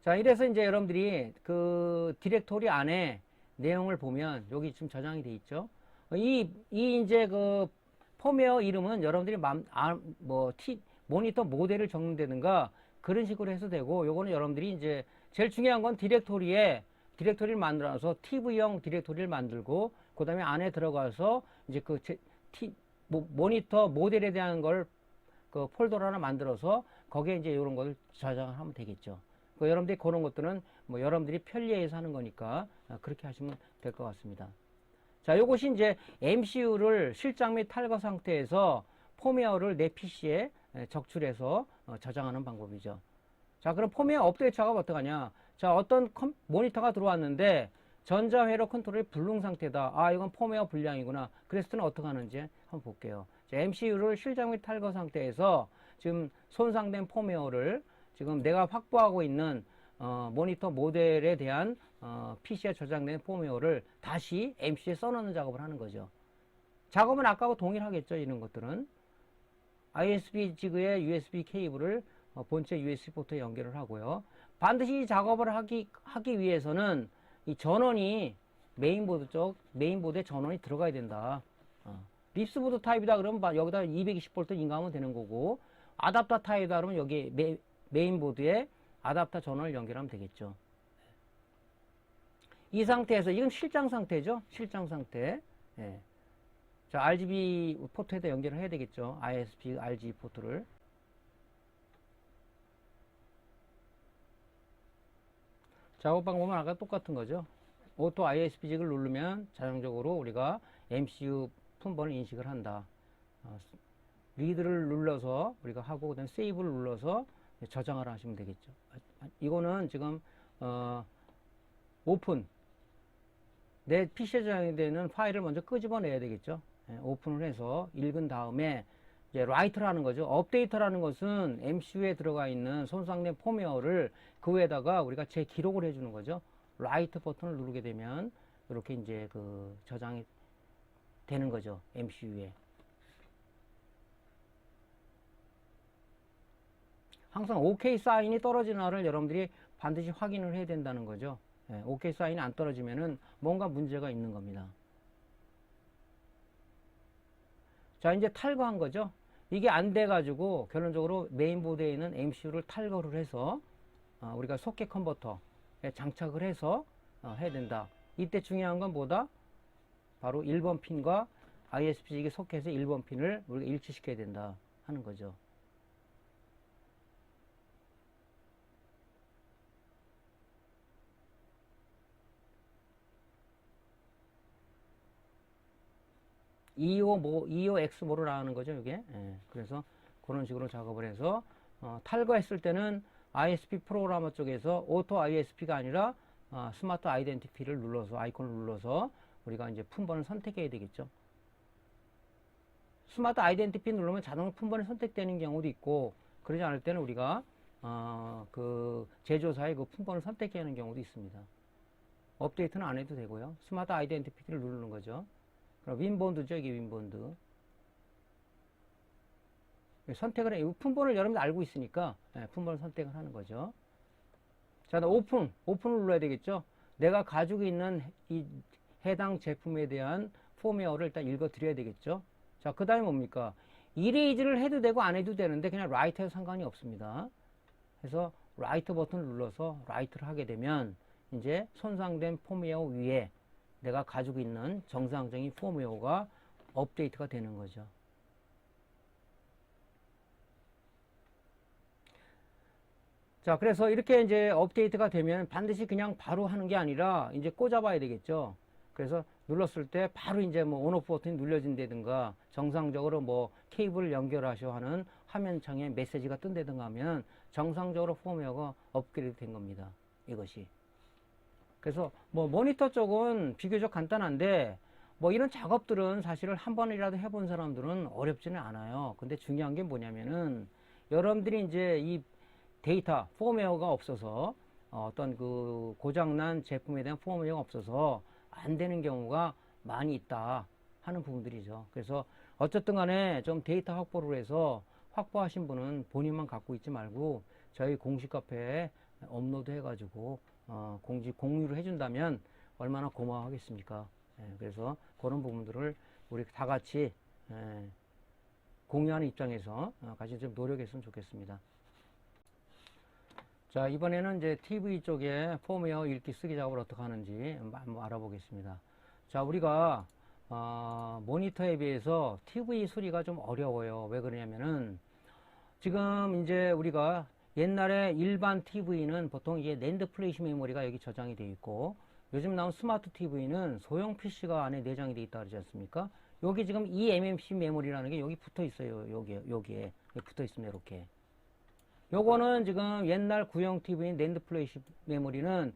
자, 이래서 이제 여러분들이 그 디렉토리 안에 내용을 보면 여기 지금 저장이 돼 있죠. 이 이제 그 펌웨어 이름은 여러분들이 모니터 모델을 적는다든가 그런 식으로 해서 되고, 요거는 여러분들이 이제 제일 중요한 건 디렉토리를 만들어서 TV형 디렉토리를 만들고, 그 다음에 안에 들어가서 이제 모니터 모델에 대한 걸 그 폴더를 하나 만들어서 거기에 이제 이런 걸 저장을 하면 되겠죠. 그 여러분들이 그런 것들은 뭐 여러분들이 편리해서 하는 거니까 그렇게 하시면 될 것 같습니다. 자, 요것이 이제 MCU를 실장 및 탈거 상태에서 펌웨어를 내 PC에 적출해서 저장하는 방법이죠. 자, 그럼 펌웨어 업데이트 작업 어떻게 하냐? 자, 어떤 모니터가 들어왔는데 전자회로 컨트롤이 불능 상태다. 아, 이건 펌웨어 불량이구나. 그랬을 때는 어떻게 하는지 한번 볼게요. 자, MCU를 실장 및 탈거 상태에서 지금 손상된 펌웨어를 지금 내가 확보하고 있는 모니터 모델에 대한 PC에 저장된 펌웨어를 다시 MCU에 써넣는 작업을 하는 거죠. 작업은 아까하고 동일하겠죠. 이런 것들은 ISP 지그에 USB 케이블을 본체 USB 포트에 연결을 하고요. 반드시 이 작업을 하기 위해서는 이 전원이 메인보드에 전원이 들어가야 된다. 립스보드 타입이다 그러면 여기다 220V 인가하면 되는 거고, 아답터 타입이다 그러면 여기 메인보드에 아답터 전원을 연결하면 되겠죠. 이 상태에서, 이건 실장 상태죠. 실장 상태. 예. 자, RGB 포트에다 연결을 해야 되겠죠. ISP RGB 포트를. 작업 방법은 아까 똑같은 거죠. 오토 ISP 직을 누르면 자동적으로 우리가 MCU 품번을 인식을 한다. 리드를 눌러서 우리가 하고, 그다음에 세이브를 눌러서 저장을 하시면 되겠죠. 이거는 지금 오픈, 내 PC에 저장이 되는 파일을 먼저 끄집어내야 되겠죠. 오픈을 해서 읽은 다음에 이제 라이트를 하는 거죠. 업데이터라는 것은 MCU에 들어가 있는 손상된 펌웨어를 그 위에다가 우리가 재기록을 해주는 거죠. 라이트 버튼을 누르게 되면 이렇게 이제 그 저장이 되는 거죠. MCU에. 항상 OK 사인이 떨어지나를 여러분들이 반드시 확인을 해야 된다는 거죠. OK 사인이 안 떨어지면은 뭔가 문제가 있는 겁니다. 자, 이제 탈거한 거죠. 이게 안 돼가지고 결론적으로 메인보드에 있는 MCU를 탈거를 해서 우리가 소켓 컨버터에 장착을 해서 해야 된다. 이때 중요한 건 뭐다? 바로 1번 핀과 ISP 소켓의 1번 핀을 우리가 일치시켜야 된다 하는 거죠. EOX 모로 나가는 거죠, 이게. 예, 그래서 그런 식으로 작업을 해서 탈거했을 때는 ISP 프로그래머 쪽에서 오토 ISP가 아니라 스마트 아이덴티티를 눌러서, 아이콘을 눌러서 우리가 이제 품번을 선택해야 되겠죠. 스마트 아이덴티티 누르면 자동으로 품번이 선택되는 경우도 있고, 그러지 않을 때는 우리가 그 제조사의 그 품번을 선택해야 하는 경우도 있습니다. 업데이트는 안 해도 되고요. 스마트 아이덴티티를 누르는 거죠. 그럼 윈본드죠, 이게 윈본드. 선택을 해. 품번을 여러분들 알고 있으니까 품번을 선택을 하는 거죠. 자, 오픈을 눌러야 되겠죠. 내가 가지고 있는 이 해당 제품에 대한 펌웨어를 일단 읽어 드려야 되겠죠. 자, 그 다음에 뭡니까? 이레이즈를 해도 되고 안 해도 되는데 그냥 라이트해도 상관이 없습니다. 그래서 라이트 버튼을 눌러서 라이트를 하게 되면 이제 손상된 펌웨어 위에 내가 가지고 있는 정상적인 펌웨어가 업데이트가 되는 거죠. 자, 그래서 이렇게 이제 업데이트가 되면 반드시 그냥 바로 하는 게 아니라 이제 꽂아봐야 되겠죠. 그래서 눌렀을 때 바로 이제 뭐 온오프 버튼이 눌려진다든가 정상적으로 뭐 케이블을 연결하셔 하는 화면창에 메시지가 뜬다든가 하면 정상적으로 펌웨어가 업그레이드 된 겁니다. 이것이. 그래서 뭐 모니터 쪽은 비교적 간단한데 뭐 이런 작업들은 사실은 한 번이라도 해본 사람들은 어렵지는 않아요. 근데 중요한 게 뭐냐면은 여러분들이 이제 이 데이터, 펌웨어가 없어서 어떤 그 고장난 제품에 대한 펌웨어가 없어서 안 되는 경우가 많이 있다 하는 부분들이죠. 그래서 어쨌든 간에 좀 데이터 확보를 해서 확보하신 분은 본인만 갖고 있지 말고 저희 공식 카페에 업로드 해가지고 공유를 해준다면 얼마나 고마워하겠습니까? 그래서 그런 부분들을 우리 다 같이 공유하는 입장에서 같이 좀 노력했으면 좋겠습니다. 자, 이번에는 이제 TV 쪽에 폼웨어 읽기 쓰기 작업을 어떻게 하는지 한번 알아보겠습니다. 자, 우리가 모니터에 비해서 TV 수리가 좀 어려워요. 왜 그러냐면은 지금 이제 우리가 옛날에 일반 TV는 보통 이게 낸드 플래시 메모리가 여기 저장이 되어 있고, 요즘 나온 스마트 TV는 소형 PC가 안에 내장이 되어 있다 그러지 않습니까? 여기 지금 eMMC 메모리라는 게 여기 붙어 있어요. 여기에 붙어 있습니다. 이렇게. 요거는 지금 옛날 구형 TV인 낸드 플래시 메모리는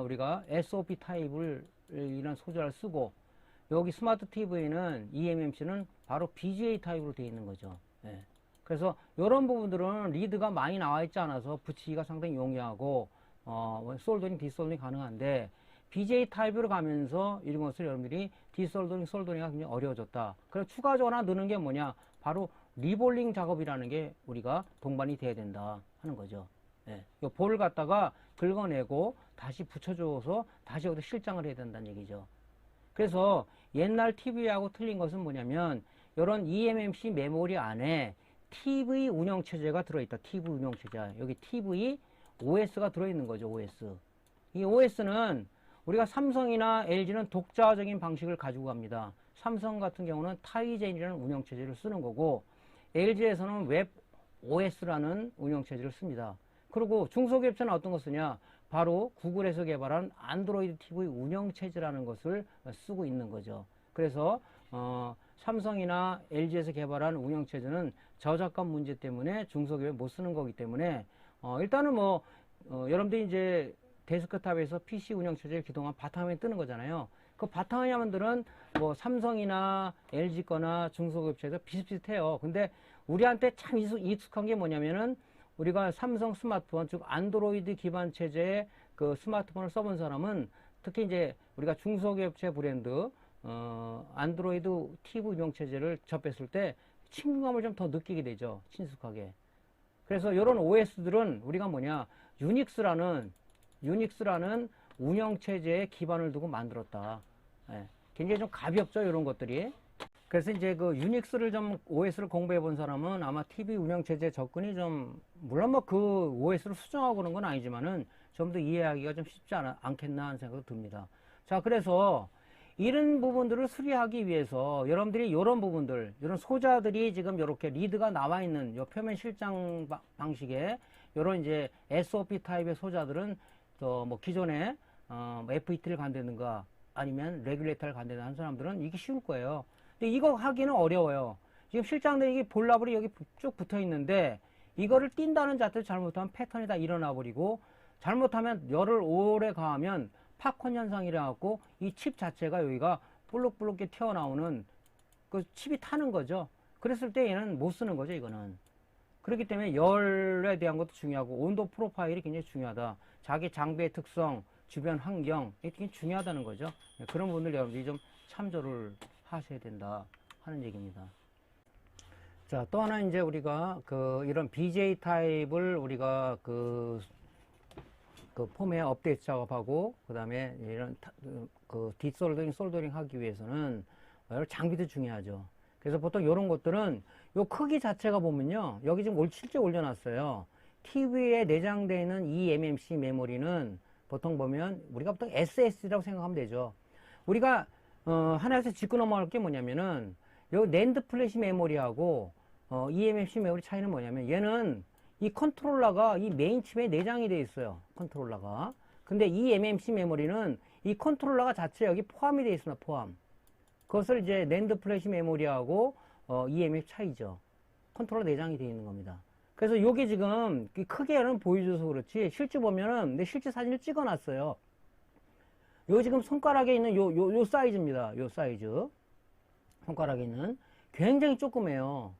우리가 SOP 타입을 이런 소재를 쓰고, 여기 스마트 TV는 eMMC는 바로 BGA 타입으로 되어 있는 거죠. 예. 그래서 이런 부분들은 리드가 많이 나와 있지 않아서 붙이기가 상당히 용이하고 솔더링, 디솔더링 가능한데, BGA 타입으로 가면서 이런 것을 여러분들이 디솔더링, 솔더링이 굉장히 어려워졌다. 그래서 추가적으로 하나 넣는 게 뭐냐? 바로 리볼링 작업이라는 게 우리가 동반이 돼야 된다 하는 거죠. 예. 이 볼을 갖다가 긁어내고 다시 붙여줘서 다시 여기서 실장을 해야 된다는 얘기죠. 그래서 옛날 TV하고 틀린 것은 뭐냐면, 이런 eMMC 메모리 안에 TV 운영체제가 들어있다. TV 운영체제. 여기 TV OS가 들어있는 거죠. OS. 이 OS는 우리가 삼성이나 LG는 독자적인 방식을 가지고 갑니다. 삼성 같은 경우는 타이젠이라는 운영체제를 쓰는 거고, LG에서는 웹 OS라는 운영체제를 씁니다. 그리고 중소기업체는 어떤 거 쓰냐? 바로 구글에서 개발한 안드로이드 TV 운영체제라는 것을 쓰고 있는 거죠. 그래서 삼성이나 LG에서 개발한 운영체제는 저작권 문제 때문에 중소기업에 못 쓰는 거기 때문에 일단은 여러분들이 이제 데스크탑에서 PC 운영체제를 그동안 바탕화면에 뜨는 거잖아요. 그 바탕화면들은 삼성이나 LG 거나 중소기업체에서 비슷비슷해요. 근데 우리한테 참 익숙한 게 뭐냐면은, 우리가 삼성 스마트폰, 즉 안드로이드 기반 체제의 그 스마트폰을 써본 사람은 특히 이제 우리가 중소기업체 브랜드 안드로이드 TV 운영체제를 접했을 때 친근감을 좀 더 느끼게 되죠. 친숙하게. 그래서 이런 OS들은 우리가 유닉스라는 운영체제에 기반을 두고 만들었다. 예. 굉장히 좀 가볍죠, 이런 것들이. 그래서 이제 그 유닉스를 좀 OS를 공부해 본 사람은 아마 TV 운영체제 접근이 좀, 물론 그 OS를 수정하고 그런 건 아니지만은 좀 더 이해하기가 좀 쉽지 않겠나 하는 생각도 듭니다. 자, 그래서 이런 부분들을 수리하기 위해서 여러분들이 이런 부분들, 이런 소자들이 지금 이렇게 리드가 나와 있는 요 표면 실장 방식의 이런 이제 SOP 타입의 소자들은 기존에 FET를 간다든가 아니면 레귤레이터를 간다든가 하는 사람들은 이게 쉬울 거예요. 근데 이거 하기는 어려워요. 지금 실장들이 이게 볼라블이 여기 쭉 붙어 있는데, 이거를 띈다는 자체를 잘못하면 패턴이 다 일어나 버리고, 잘못하면 열을 오래 가하면 팝콘 현상이라 갖고 이 칩 자체가 여기가 볼록볼록게 튀어나오는 그 칩이 타는 거죠. 그랬을 때 얘는 못 쓰는 거죠, 이거는. 그렇기 때문에 열에 대한 것도 중요하고, 온도 프로파일이 굉장히 중요하다. 자기 장비의 특성, 주변 환경, 이게 굉장히 중요하다는 거죠. 그런 부분들 여러분들이 좀 참조를 하셔야 된다 하는 얘기입니다. 자, 또 하나 이제 우리가 이런 BGA 타입을 우리가 그 폼에 업데이트 작업하고, 그 다음에 이런 디솔더링, 솔더링 하기 위해서는 여러 장비도 중요하죠. 그래서 보통 이런 것들은 요 크기 자체가 보면요, 여기 지금 실제 올려놨어요. TV에 내장되어 있는 eMMC 메모리는 보통 보면 우리가 보통 SSD라고 생각하면 되죠. 우리가 하나에서 짚고 넘어갈 게 뭐냐면은, 요 낸드 플래시 메모리하고 eMMC 메모리 차이는 뭐냐면, 얘는 이 컨트롤러가 이 메인 칩에 내장이 되어 있어요. 컨트롤러가. 근데 이 eMMC 메모리는 이 컨트롤러가 자체 여기 포함이 되어 있습니다. 포함. 그것을 이제 낸드 플래시 메모리하고 eMMC 차이죠. 컨트롤러 내장이 되어 있는 겁니다. 그래서 요게 지금 크게는 보여줘서 그렇지, 실제 보면은 내 실제 사진을 찍어 놨어요. 요 지금 손가락에 있는 요 사이즈입니다. 요 사이즈. 손가락에 있는. 굉장히 조그매요.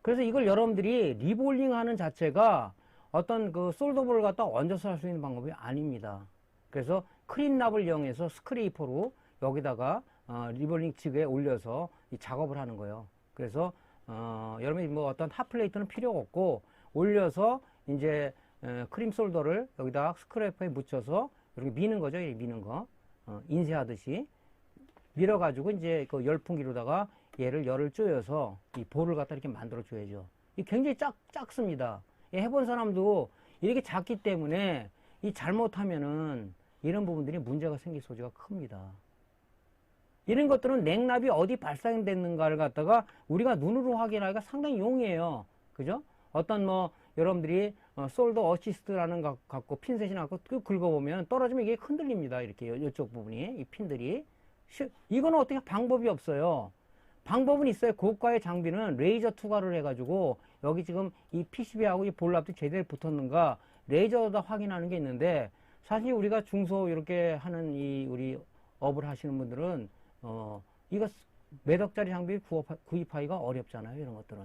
그래서 이걸 여러분들이 리볼링 하는 자체가 어떤 솔더볼을 갖다 얹어서 할 수 있는 방법이 아닙니다. 그래서 크림납을 이용해서 스크레이퍼로 여기다가 리볼링 직에 올려서 이 작업을 하는 거예요. 그래서 여러분이 어떤 핫플레이트는 필요가 없고, 올려서 이제 크림 솔더를 여기다 스크래퍼에 묻혀서 이렇게 미는 거죠. 미는 거. 인쇄하듯이 밀어가지고 이제 그 열풍기로다가 열을 쪼여서 이 볼을 갖다 이렇게 만들어 줘야죠. 이 굉장히 작습니다. 해본 사람도 이렇게 작기 때문에 이 잘못하면은 이런 부분들이 문제가 생길 소지가 큽니다. 이런 것들은 냉납이 어디 발생됐는가를 갖다가 우리가 눈으로 확인하기가 상당히 용이해요. 그죠? 어떤 뭐 여러분들이 솔더 어시스트라는 거 갖고 핀셋이 나고 긁어보면 떨어지면 이게 흔들립니다. 이렇게 이쪽 부분이 이 핀들이 이거는 어떻게 방법이 없어요. 방법은 있어요. 고가의 장비는 레이저 투과를 해가지고 여기 지금 이 PCB하고 이 볼랍도 제대로 붙었는가 레이저다 확인하는 게 있는데 사실 우리가 중소 이렇게 하는 이 우리 업을 하시는 분들은 이거 몇 억짜리 장비 구입하기가 어렵잖아요. 이런 것들은.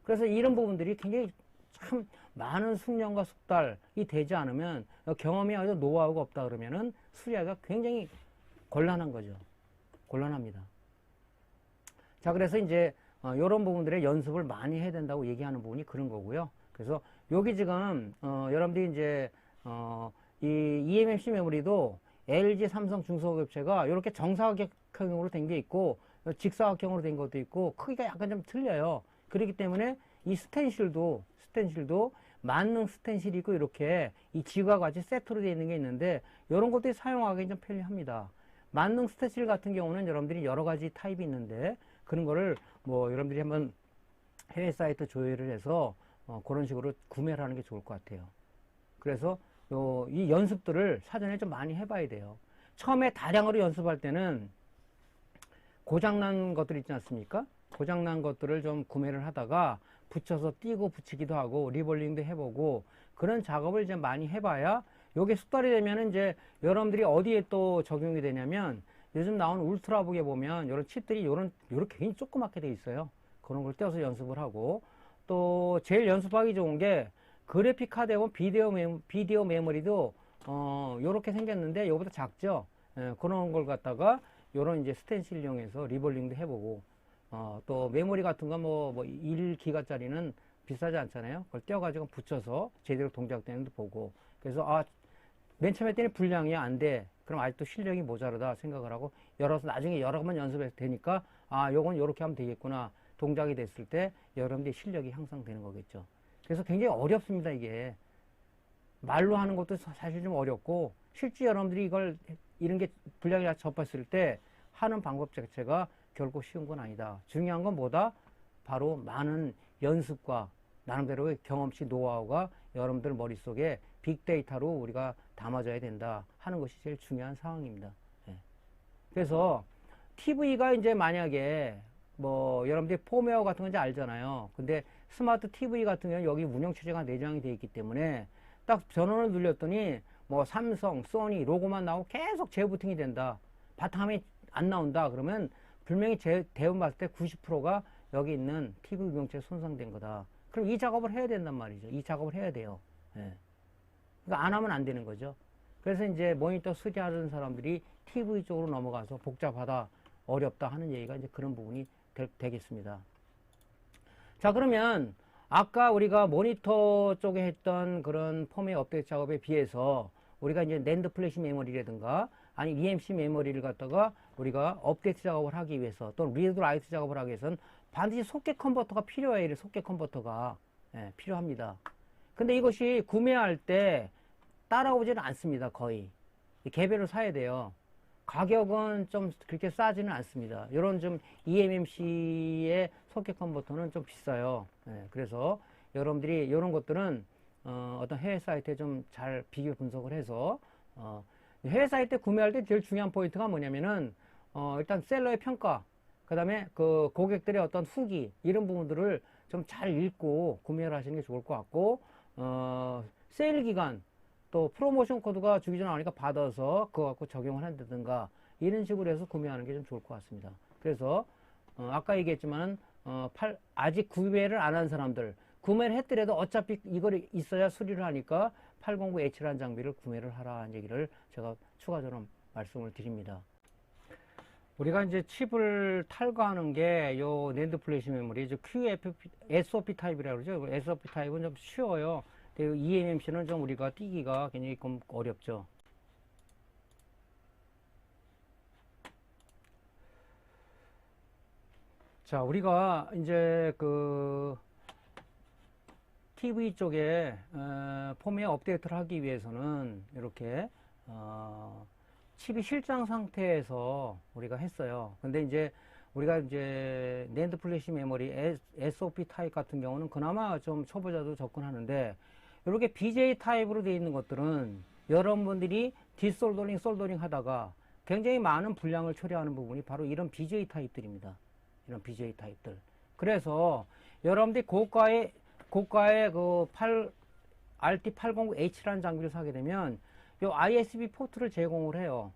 그래서 이런 부분들이 굉장히 참 많은 숙련과 숙달이 되지 않으면 경험이 아주 노하우가 없다 그러면은 수리하기가 굉장히 곤란한 거죠. 곤란합니다. 자, 그래서 이제 이런 부분들의 연습을 많이 해야 된다고 얘기하는 부분이 그런 거고요. 그래서 여기 지금 여러분들이 이제 이 eMMC 메모리도 LG, 삼성 중소기업체가 이렇게 정사각형으로 된 게 있고 직사각형으로 된 것도 있고 크기가 약간 좀 틀려요. 그렇기 때문에 이 스텐실도 만능 스텐실이 있고 이렇게 이 지구와 같이 세트로 되어 있는 게 있는데 이런 것들이 사용하기 좀 편리합니다. 만능 스텐실 같은 경우는 여러분들이 여러 가지 타입이 있는데 그런 거를 뭐 여러분들이 한번 해외 사이트 조회를 해서 그런 식으로 구매를 하는 게 좋을 것 같아요. 그래서 이 연습들을 사전에 좀 많이 해봐야 돼요. 처음에 다량으로 연습할 때는 고장난 것들 있지 않습니까? 고장난 것들을 좀 구매를 하다가 붙여서 띄고 붙이기도 하고 리볼링도 해보고 그런 작업을 이제 많이 해봐야 요게 숙달이 되면 이제 여러분들이 어디에 또 적용이 되냐면 요즘 나온 울트라북에 보면 이런 칩들이 요렇게 굉장히 조그맣게 돼 있어요. 그런 걸 떼어서 연습을 하고 또 제일 연습하기 좋은 게 그래픽 카드에 보면 비디오 메모리도 요렇게 생겼는데 요거보다 작죠. 그런 걸 갖다가 요런 이제 스텐실 이용해서 리볼링도 해보고 또 메모리 같은 거 뭐 1기가짜리는 비싸지 않잖아요. 그걸 떼어가지고 붙여서 제대로 동작되는 데 보고 그래서 맨 처음에 했더니 분량이 안 돼. 그럼 아직도 실력이 모자르다 생각을 하고 열어서 나중에 여러 번 연습해서 되니까 요건 요렇게 하면 되겠구나. 동작이 됐을 때 여러분들의 실력이 향상되는 거겠죠. 그래서 굉장히 어렵습니다. 이게 말로 하는 것도 사실 좀 어렵고 실제 여러분들이 이런 게 분량이 접했을 때 하는 방법 자체가 결코 쉬운 건 아니다. 중요한 건 뭐다? 바로 많은 연습과 나름대로의 경험치 노하우가 여러분들 머릿속에 빅데이터로 우리가 담아줘야 된다 하는 것이 제일 중요한 상황입니다. 그래서 TV가 이제 만약에 뭐 여러분들이 폼웨어 같은 건 이제 알잖아요. 근데 스마트 TV 같은 경우는 여기 운영체제가 내장이 되어 있기 때문에 딱 전원을 눌렸더니 뭐 삼성, 소니 로고만 나오고 계속 재부팅이 된다. 바탕화면이 안 나온다. 그러면 분명히 대응 봤을 때 90%가 여기 있는 TV 운영체제 손상된 거다. 그럼 이 작업을 해야 된단 말이죠. 이 작업을 해야 돼요. 그러니까 안 하면 안 되는 거죠. 그래서 이제 모니터 수리하는 사람들이 TV 쪽으로 넘어가서 복잡하다, 어렵다 하는 얘기가 이제 그런 부분이 되겠습니다. 자, 그러면 아까 우리가 모니터 쪽에 했던 그런 폼의 업데이트 작업에 비해서 우리가 이제 낸드 플래시 메모리라든가 아니 eMMC 메모리를 갖다가 우리가 업데이트 작업을 하기 위해서 또는 리드 라이트 작업을 하기 위해서는 반드시 속계 컨버터가 필요해요. 속계 컨버터가 필요합니다. 근데 이것이 구매할 때 따라오지는 않습니다. 거의 개별로 사야 돼요. 가격은 좀 그렇게 싸지는 않습니다. 이런 좀 eMMC의 소켓 컨버터는 좀 비싸요. 그래서 여러분들이 이런 것들은 어떤 해외 사이트에 좀 잘 비교 분석을 해서 해외 사이트 구매할 때 제일 중요한 포인트가 뭐냐면은 일단 셀러의 평가, 그 다음에 그 고객들의 어떤 후기 이런 부분들을 좀 잘 읽고 구매를 하시는 게 좋을 것 같고 세일 기간 또 프로모션 코드가 주기 전에 나오니까 받아서 그거 갖고 적용을 한다든가 이런 식으로 해서 구매하는 게 좀 좋을 것 같습니다. 그래서 아까 얘기했지만 아직 구매를 안 한 사람들 구매를 했더라도 어차피 이걸 있어야 수리를 하니까 809H라는 장비를 구매를 하라는 얘기를 제가 추가적으로 말씀을 드립니다. 우리가 이제 칩을 탈거하는 게 요 낸드 플래시 메모리, SOP 타입이라고 그러죠. SOP 타입은 좀 쉬워요. eMMC는 좀 우리가 띄기가 굉장히 어렵죠. 자, 우리가 이제 TV 쪽에 펌웨어 업데이트를 하기 위해서는 이렇게 칩이 실장 상태에서 우리가 했어요. 근데 이제 우리가 이제 낸드 플래시 메모리 SOP 타입 같은 경우는 그나마 좀 초보자도 접근하는데, 이렇게 BJ 타입으로 되어 있는 것들은 여러분들이 디솔더링, 솔더링 하다가 굉장히 많은 분량을 처리하는 부분이 바로 이런 BJ 타입들입니다. 이런 BJ 타입들. 그래서 여러분들이 고가의 그 RT809H라는 장비를 사게 되면 요 ISP 포트를 제공을 해요.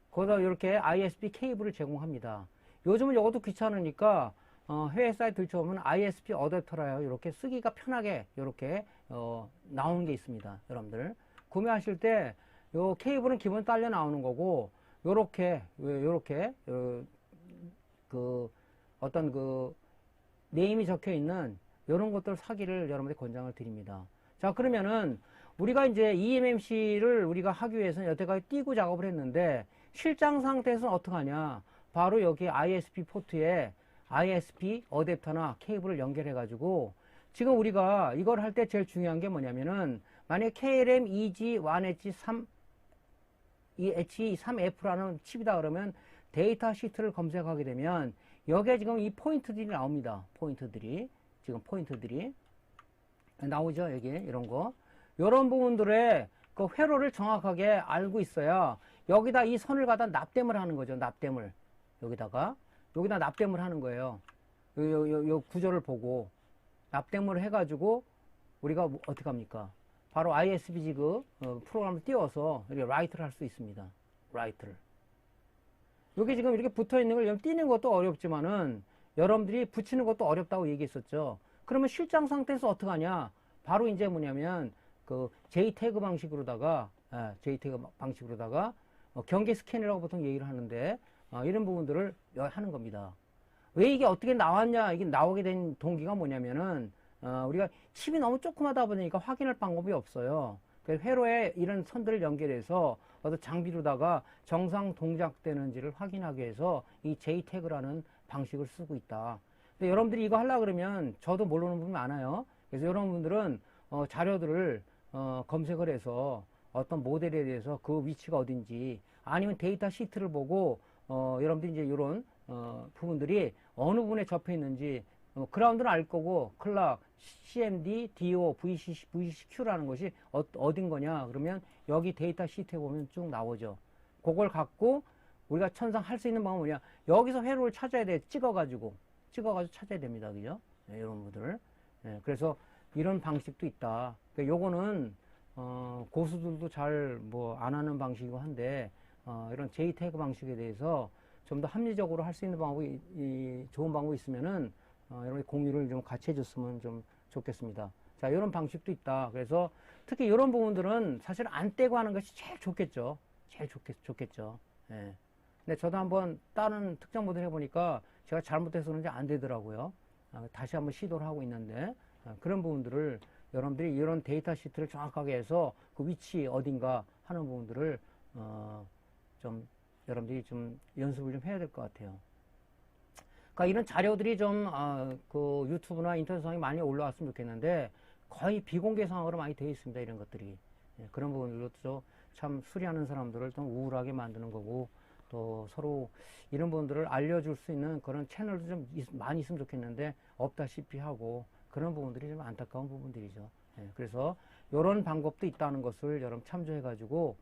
거기다 이렇게 ISP 케이블을 제공합니다. 요즘은 이것도 귀찮으니까 해외 사이트 들춰보면 ISP 어댑터라요. 이렇게 쓰기가 편하게 이렇게 나오는 게 있습니다. 여러분들 구매하실 때 요 케이블은 기본 딸려 나오는 거고, 요렇게 그 어떤 그 네임이 적혀 있는 이런 것들 사기를 여러분들 권장을 드립니다. 자, 그러면은 우리가 이제 eMMC를 우리가 하기 위해서는 여태까지 띄고 작업을 했는데, 실장 상태에서는 어떻게 하냐? 바로 여기 ISP 포트에 ISP 어댑터나 케이블을 연결해 가지고, 지금 우리가 이걸 할 때 제일 중요한 게 뭐냐면은, 만약에 KLM EG1H3 H3F라는 칩이다 그러면 데이터 시트를 검색하게 되면 여기에 지금 이 포인트들이 나옵니다. 포인트들이 나오죠. 여기 이런 거, 이런 부분들의 그 회로를 정확하게 알고 있어야 여기다 이 선을 갖다 납땜을 하는 거죠. 납땜을 여기다 납땜을 하는 거예요. 요 구조를 보고 납땜을 해가지고 우리가 어떻게 합니까? 바로 ISP 지그 프로그램을 띄워서 이렇게 라이트를 할 수 있습니다. 라이트를. 여기 지금 이렇게 붙어 있는 걸 띄는 것도 어렵지만은 여러분들이 붙이는 것도 어렵다고 얘기했었죠. 그러면 실장 상태에서 어떻게 하냐? 바로 이제 뭐냐면 그 JTAG 방식으로다가 경계 스캔이라고 보통 얘기를 하는데, 이런 부분들을 하는 겁니다. 왜 이게 어떻게 나왔냐? 이게 나오게 된 동기가 뭐냐면은 우리가 칩이 너무 조그마다 보니까 확인할 방법이 없어요. 그래서 회로에 이런 선들을 연결해서 어떤 장비로다가 정상 동작되는지를 확인하기 위해서 이 JTAG라는 방식을 쓰고 있다. 근데 여러분들이 이거 하려고 그러면 저도 모르는 부분이 많아요. 그래서 여러분들은 자료들을 검색을 해서 어떤 모델에 대해서 그 위치가 어딘지, 아니면 데이터 시트를 보고 여러분들이 이제 이런 부분들이 어느 부분에 접해 있는지, 그라운드는 알 거고, 클락, CMD, DO, VCQ라는 것이 어딘 거냐? 그러면 여기 데이터 시트에 보면 쭉 나오죠. 그걸 갖고 우리가 천상 할 수 있는 방법은 뭐냐? 여기서 회로를 찾아야 돼. 찍어가지고 찾아야 됩니다. 그죠? 네, 이런 분들. 네, 그래서 이런 방식도 있다. 그러니까 요거는 고수들도 잘 뭐 안 하는 방식이고 한데, 이런 JTAG 방식에 대해서 좀 더 합리적으로 할 수 있는 방법이, 좋은 방법이 있으면은 여러분이 공유를 좀 같이 해줬으면 좀 좋겠습니다. 자, 이런 방식도 있다. 그래서 특히 이런 부분들은 사실 안 떼고 하는 것이 제일 좋겠죠. 좋겠죠. 예. 근데 저도 한번 다른 특정 모델 해보니까 제가 잘못해서 그런지 안 되더라고요. 다시 한번 시도를 하고 있는데, 그런 부분들을 여러분들이 이런 데이터 시트를 정확하게 해서 그 위치 어딘가 하는 부분들을 좀 여러분들이 좀 연습을 좀 해야 될 것 같아요. 그러니까 이런 자료들이 좀 그 유튜브나 인터넷상에 많이 올라왔으면 좋겠는데, 거의 비공개 상황으로 많이 되어 있습니다. 이런 것들이. 예, 그런 부분들도 참 수리하는 사람들을 좀 우울하게 만드는 거고, 또 서로 이런 부분들을 알려줄 수 있는 그런 채널도 좀 많이 있으면 좋겠는데 없다시피 하고, 그런 부분들이 좀 안타까운 부분들이죠. 예, 그래서 이런 방법도 있다는 것을 여러분 참조해 가지고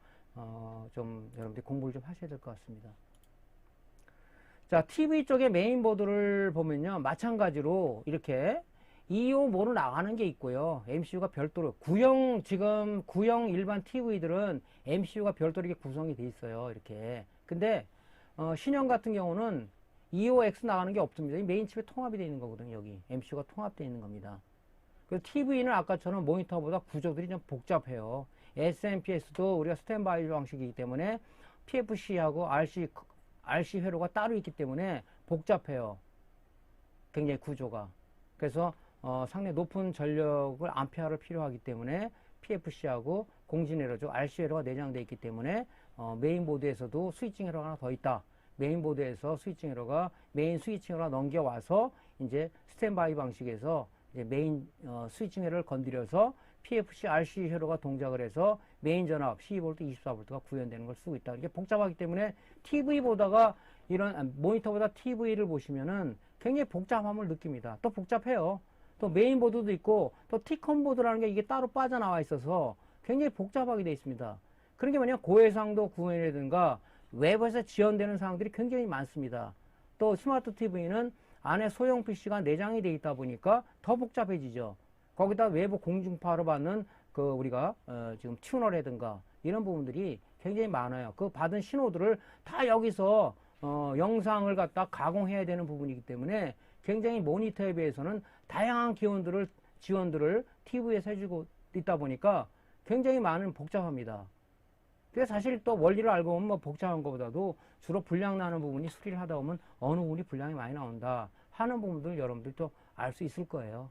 좀 여러분들이 공부를 좀 하셔야 될 것 같습니다. 자, TV 쪽의 메인보드를 보면요, 마찬가지로 이렇게 2.5모로 나가는 게 있고요. MCU가 별도로 지금 구형 일반 TV들은 MCU가 별도로 이렇게 구성이 돼 있어요. 이렇게. 근데 신형 같은 경우는 2.5X 나가는 게 없습니다. 이 메인 칩에 통합이 되어 있는 거거든요. 여기 MCU가 통합되어 있는 겁니다. 그래서 TV는 아까처럼 모니터보다 구조들이 좀 복잡해요. SMPS도 우리가 스탠바이 방식이기 때문에 PFC하고 RC 회로가 따로 있기 때문에 복잡해요. 굉장히 구조가. 그래서 상당히 높은 전력을 암페어를 필요하기 때문에 PFC하고 공진 회로죠. RC 회로가 내장되어 있기 때문에 메인보드에서도 스위칭 회로가 하나 더 있다. 메인보드에서 스위칭 회로가 메인 스위칭 회로가 넘겨와서 이제 스탠바이 방식에서 이제 메인 스위칭 회로를 건드려서 PFC, RC 회로가 동작을 해서 메인 전압 12V, 24V가 구현되는 걸 쓰고 있다. 이게 복잡하기 때문에 TV보다가 이런 모니터보다 TV를 보시면은 굉장히 복잡함을 느낍니다. 또 복잡해요. 또 메인보드도 있고 또 T컴보드라는 게 이게 따로 빠져나와 있어서 굉장히 복잡하게 되어 있습니다. 그런 게 뭐냐, 고해상도 구현이라든가 웹에서 지원되는 사항들이 굉장히 많습니다. 또 스마트 TV는 안에 소형 PC가 내장이 되어 있다 보니까 더 복잡해지죠. 거기다 외부 공중파로 받는 그 우리가 지금 튜너라든가 이런 부분들이 굉장히 많아요. 그 받은 신호들을 다 여기서 영상을 갖다 가공해야 되는 부분이기 때문에 굉장히 모니터에 비해서는 다양한 지원들을 TV에서 해주고 있다 보니까 굉장히 많은 복잡합니다. 그래서 사실 또 원리를 알고 보면 뭐 복잡한 것보다도 주로 불량 나는 부분이 수리를 하다 보면 어느 부분이 불량이 많이 나온다 하는 부분들 여러분들도 알 수 있을 거예요.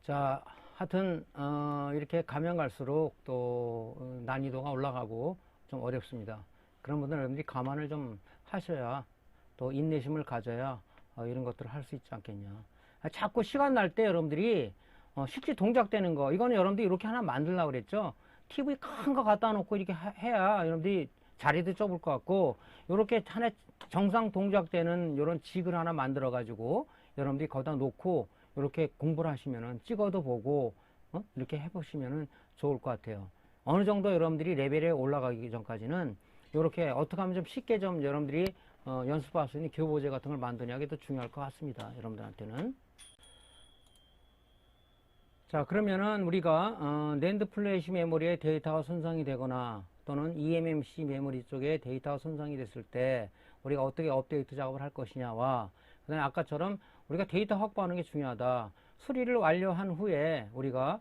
자, 하여튼 이렇게 가면 갈수록 또 난이도가 올라가고 좀 어렵습니다. 그런 분들은 여러분들이 감안을 좀 하셔야, 또 인내심을 가져야 이런 것들을 할 수 있지 않겠냐. 자꾸 시간 날 때 여러분들이 실제 동작되는 거, 이거는 여러분들이 이렇게 하나 만들려고 그랬죠. TV 큰 거 갖다 놓고 이렇게 해야 여러분들이 자리도 좁을 것 같고, 이렇게 하나 정상 동작되는 이런 직을 하나 만들어 가지고 여러분들이 거기다 놓고 이렇게 공부를 하시면은, 찍어도 보고 이렇게 해보시면은 좋을 것 같아요. 어느 정도 여러분들이 레벨에 올라가기 전까지는 이렇게 어떻게 하면 좀 쉽게 좀 여러분들이 연습할 수 있는 교보제 같은 걸 만드냐, 게 더 중요할 것 같습니다. 여러분들한테는. 자, 그러면은 우리가 낸드 플래시 메모리의 데이터가 손상이 되거나 또는 eMMC 메모리 쪽에 데이터가 손상이 됐을 때 우리가 어떻게 업데이트 작업을 할 것이냐와, 그 다음에 아까처럼 우리가 데이터 확보하는 게 중요하다. 수리를 완료한 후에 우리가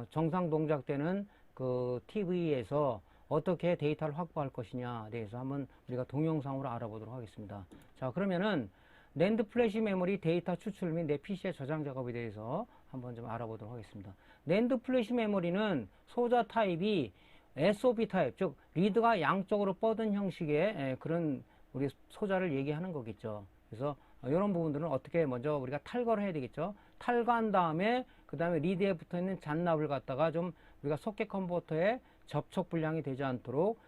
정상 동작되는 그 TV에서 어떻게 데이터를 확보할 것이냐에 대해서 한번 우리가 동영상으로 알아보도록 하겠습니다. 자, 그러면은 낸드 플래시 메모리 데이터 추출 및 내 PC의 저장 작업에 대해서 한번 좀 알아보도록 하겠습니다. 낸드 플래시 메모리는 소자 타입이 SOP 타입, 즉 리드가 양쪽으로 뻗은 형식의 그런 우리 소자를 얘기하는 거겠죠. 그래서 이런 부분들은 어떻게 먼저 우리가 탈거를 해야 되겠죠. 탈거한 다음에 그 다음에 리드에 붙어 있는 잔납을 갖다가 좀 우리가 소켓 컨버터에 접촉 불량이 되지 않도록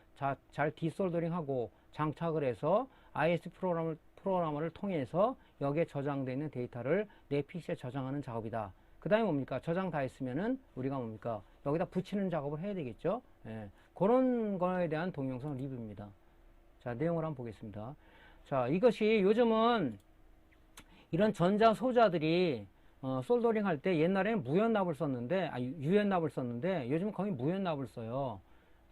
잘 디솔더링하고 장착을 해서 IS 프로그래머를 통해서 여기에 저장되어 있는 데이터를 내 PC에 저장하는 작업이다. 그 다음에 뭡니까? 저장 다 했으면은 우리가 뭡니까? 여기다 붙이는 작업을 해야 되겠죠. 예, 그런 거에 대한 동영상 리뷰입니다. 자, 내용을 한번 보겠습니다. 자, 이것이 요즘은 이런 전자 소자들이 솔더링 할 때 옛날에는 무연납을 썼는데, 유연납을 썼는데 요즘은 거의 무연납을 써요.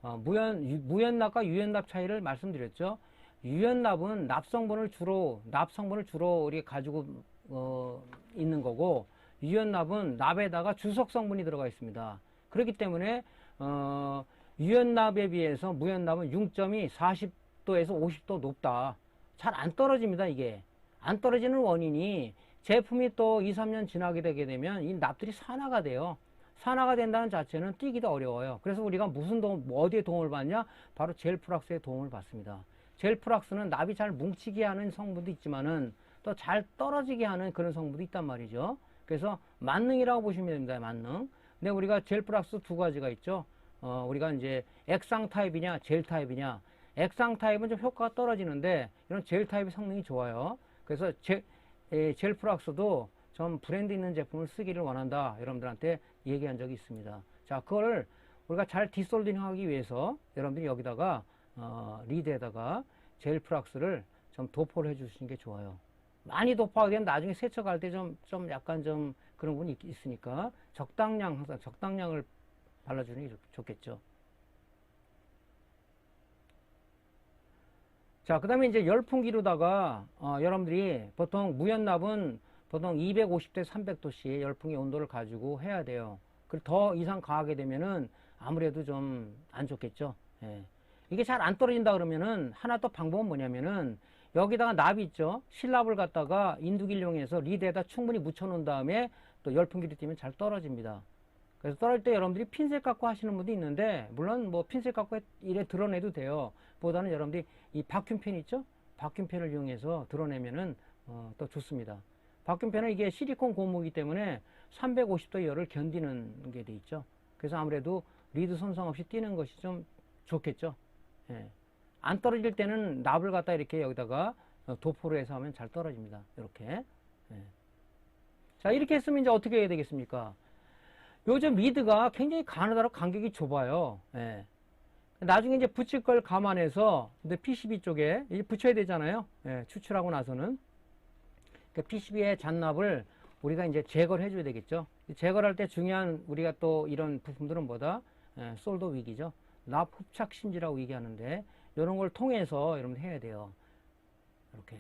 무연납과 유연납 차이를 말씀드렸죠. 유연납은 납성분을 주로 우리 가지고 있는 거고, 유연납은 납에다가 주석 성분이 들어가 있습니다. 그렇기 때문에 유연납에 비해서 무연납은 융점이 40도에서 50도 높다. 잘 안 떨어집니다. 이게 안 떨어지는 원인이 제품이 또 2, 3년 지나게 되게 되면 이 납들이 산화가 돼요. 산화가 된다는 자체는 띄기도 어려워요. 그래서 우리가 어디에 도움을 받냐? 바로 젤프락스의 도움을 받습니다. 젤프락스는 납이 잘 뭉치게 하는 성분도 있지만은 또 잘 떨어지게 하는 그런 성분도 있단 말이죠. 그래서 만능이라고 보시면 됩니다. 만능. 근데 우리가 젤프락스 두 가지가 있죠. 우리가 이제 액상 타입이냐, 젤 타입이냐. 액상 타입은 좀 효과가 떨어지는데 이런 젤 타입의 성능이 좋아요. 그래서 젤프락스도 좀 브랜드 있는 제품을 쓰기를 원한다. 여러분들한테 얘기한 적이 있습니다. 자, 그걸 우리가 잘 디솔딩 하기 위해서 여러분들이 여기다가 리드에다가 젤프락스를 좀 도포를 해 주시는 게 좋아요. 많이 도포하게 되면 나중에 세척할 때 좀 약간 좀 그런 부분이 있으니까 항상 적당량을 발라주는 게 좋겠죠. 자, 그 다음에 이제 열풍기로다가 여러분들이 보통 무연납은 보통 250대 300도씨 열풍기 온도를 가지고 해야 돼요. 그리고 더 이상 가하게 되면은 아무래도 좀 안 좋겠죠. 예. 이게 잘 안 떨어진다 그러면은 하나 또 방법은 뭐냐면은 여기다가 납이 있죠. 실납을 갖다가 인두기를 이용해서 리드에다 충분히 묻혀 놓은 다음에 또 열풍기를 띄면 잘 떨어집니다. 그래서 떨어질 때 여러분들이 핀셋 갖고 하시는 분도 있는데, 물론 뭐 핀셋 갖고 이래 드러내도 돼요. 보다는 여러분들이 이 바큐펜 있죠? 바큐펜을 이용해서 드러내면은 또 좋습니다. 박균편은 이게 실리콘 고무이기 때문에 350도 열을 견디는 게 돼 있죠. 그래서 아무래도 리드 손상 없이 뛰는 것이 좀 좋겠죠. 예. 안 떨어질 때는 납을 갖다 이렇게 여기다가 도포로 해서 하면 잘 떨어집니다. 이렇게. 예. 자, 이렇게 했으면 이제 어떻게 해야 되겠습니까? 요즘 리드가 굉장히 가느다라 간격이 좁아요. 예. 나중에 이제 붙일 걸 감안해서 근데 PCB 쪽에 이제 붙여야 되잖아요. 예, 추출하고 나서는 그 PCB의 잔납을 우리가 이제 제거를 해줘야 되겠죠. 제거를 할 때 중요한 우리가 또 이런 부품들은 뭐다? 예, 솔더 위기죠. 납 흡착 심지라고 얘기하는데 이런 걸 통해서 여러분 해야 돼요. 이렇게.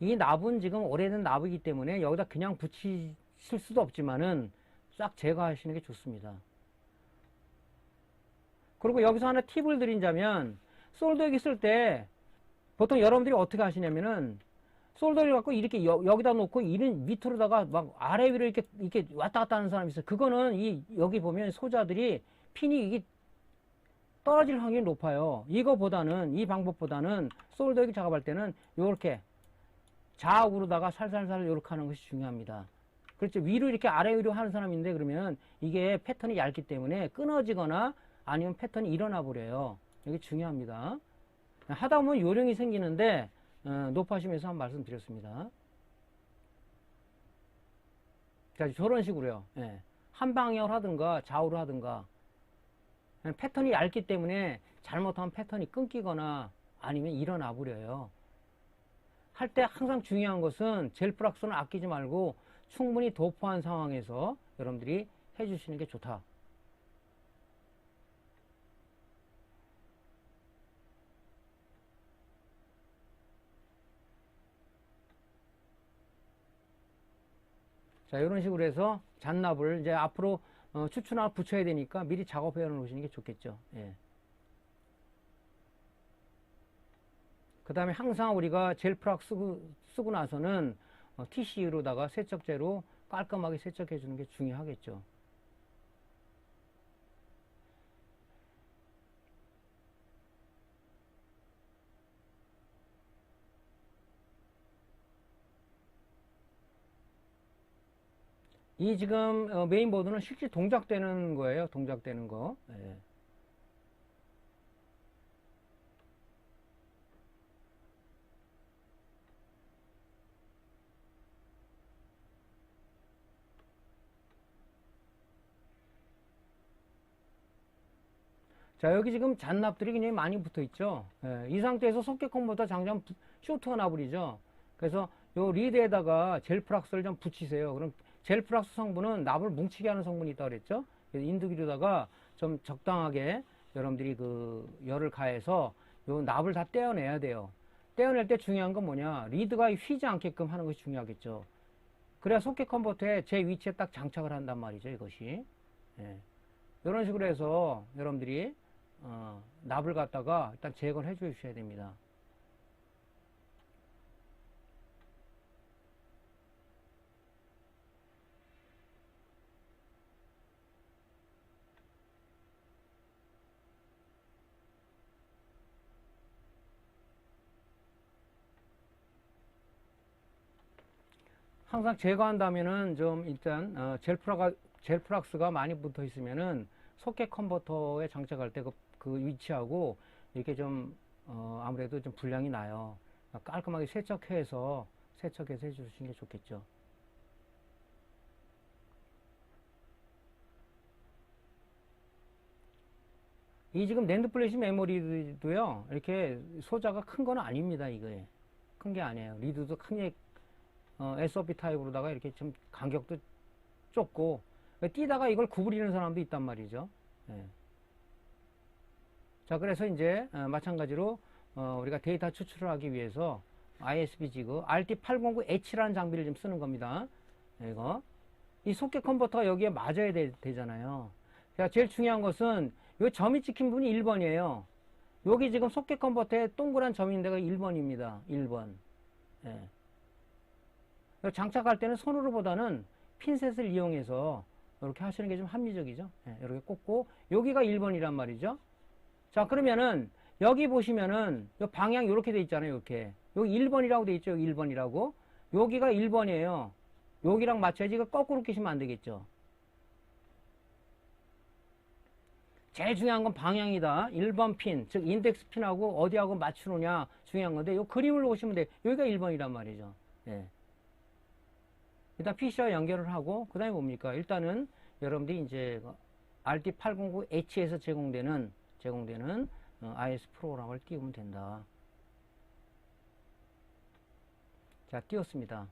이 납은 지금 오래된 납이기 때문에 여기다 그냥 붙이실 수도 없지만은 싹 제거하시는 게 좋습니다. 그리고 여기서 하나 팁을 드린다면 솔더기 쓸 때 보통 여러분들이 어떻게 하시냐면은 솔더를 갖고 이렇게 여기다 놓고 이런 밑으로다가 막 아래 위로 이렇게 왔다 갔다 하는 사람이 있어요. 그거는 여기 보면 소자들이 핀이 이게 떨어질 확률이 높아요. 이거보다는 이 방법보다는 솔더기 작업할 때는 이렇게 좌우로다가 살살살 이렇게 하는 것이 중요합니다. 그렇죠. 위로 이렇게 아래 위로 하는 사람인데 그러면 이게 패턴이 얇기 때문에 끊어지거나 아니면 패턴이 일어나 버려요. 이게 중요합니다. 하다 보면 요령이 생기는데 높아지면서 한 말씀드렸습니다. 자, 저런 식으로요. 예. 한 방향으로 하든가 좌우로 하든가 패턴이 얇기 때문에 잘못하면 패턴이 끊기거나 아니면 일어나 버려요. 할 때 항상 중요한 것은 젤 프락선을 아끼지 말고 충분히 도포한 상황에서 여러분들이 해주시는 게 좋다. 자, 이런 식으로 해서 잔납을 이제 앞으로 추출납 붙여야 되니까 미리 작업해 놓으시는 게 좋겠죠. 예. 그 다음에 항상 우리가 젤 프락 쓰고 나서는 TCU로다가 세척제로 깔끔하게 세척해 주는 게 중요하겠죠. 이 지금 메인보드는 실제 동작되는 거예요. 동작되는 거. 예. 자, 여기 지금 잔납들이 굉장히 많이 붙어 있죠. 예, 이 상태에서 속개 컴버터 장전 쇼트가 나버리죠. 그래서 요 리드에다가 젤 프락스를 좀 붙이세요. 그럼 젤 프락스 성분은 납을 뭉치게 하는 성분이 있다고 그랬죠. 인두기로다가 좀 적당하게 여러분들이 그 열을 가해서 요 납을 다 떼어내야 돼요. 떼어낼 때 중요한 건 뭐냐? 리드가 휘지 않게끔 하는 것이 중요하겠죠. 그래야 속개 컨버터에 제 위치에 딱 장착을 한단 말이죠, 이것이. 예. 이런 식으로 해서 여러분들이 납을 갖다가 일단 제거를 해 주셔야 됩니다. 항상 제거한다면은 좀 일단 젤프락스가 많이 붙어 있으면은 속개 컨버터에 장착할 때 그 위치하고 이렇게 좀 아무래도 좀 불량이 나요. 깔끔하게 세척해서 해주시는 게 좋겠죠. 이 지금 낸드 플래시 메모리도요, 이렇게 소자가 큰 건 아닙니다. 이거에 큰 게 아니에요. 리드도 크게 SOP 타입으로다가 이렇게 좀 간격도 좁고 뛰다가 이걸 구부리는 사람도 있단 말이죠. 예. 자, 그래서 이제 마찬가지로 우리가 데이터 추출을 하기 위해서 ISP 지그 RT809H라는 장비를 좀 쓰는 겁니다. 이거 이 속개 컨버터가 여기에 맞아야 되잖아요. 자, 제일 중요한 것은 이 점이 찍힌 부분이 1번이에요. 여기 지금 속개 컨버터에 동그란 점이 있는 데가 1번입니다. 1번. 예. 장착할 때는 손으로보다는 핀셋을 이용해서 이렇게 하시는 게 좀 합리적이죠. 예, 이렇게 꽂고 여기가 1번이란 말이죠. 자, 그러면은 여기 보시면은 요 방향 이렇게 돼 있잖아요. 이렇게 여기 1번이라고 돼 있죠. 1번이라고. 여기가 1번이에요. 여기랑 맞춰야지. 이거 거꾸로 끼시면 안 되겠죠. 제일 중요한 건 방향이다. 1번 핀, 즉 인덱스 핀하고 어디하고 맞추느냐 중요한 건데 요 그림을 보시면 돼. 여기가 1번이란 말이죠. 예. 일단 PC와 연결을 하고 그 다음에 뭡니까? 일단은 여러분들이 이제 RD809H에서 제공되는 IS 프로그램을 띄우면 된다. 자, 띄웠습니다.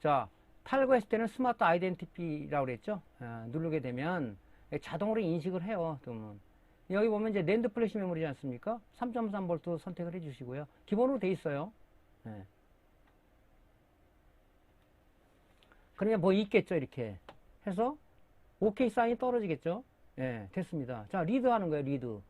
자, 탈거했을 때는 스마트 아이덴티티라고 그랬죠? 누르게 되면 자동으로 인식을 해요. 그러면 여기 보면 이제 낸드 플래시 메모리지 않습니까? 3.3V 선택을 해주시고요. 기본으로 돼 있어요. 예. 그러면 뭐 있겠죠, 이렇게 해서 OK 사인이 떨어지겠죠. 예, 됐습니다. 자, 리드 하는 거예요, 리드.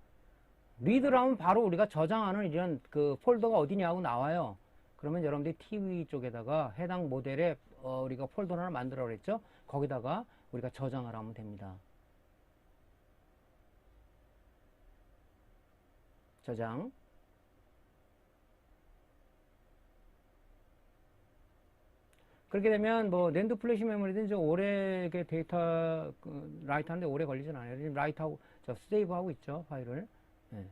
리드를 하면 바로 우리가 저장하는 이런 그 폴더가 어디냐고 나와요. 그러면 여러분들이 TV 쪽에다가 해당 모델에 우리가 폴더를 하나 만들어 그랬죠. 거기다가 우리가 저장을 하면 됩니다. 저장. 그렇게 되면 뭐 낸드 플래시 메모리든지 오래 데이터 라이트 하는데 오래 걸리진 않아요. 지금 라이트하고 저 세이브 하고 있죠, 파일을. 네.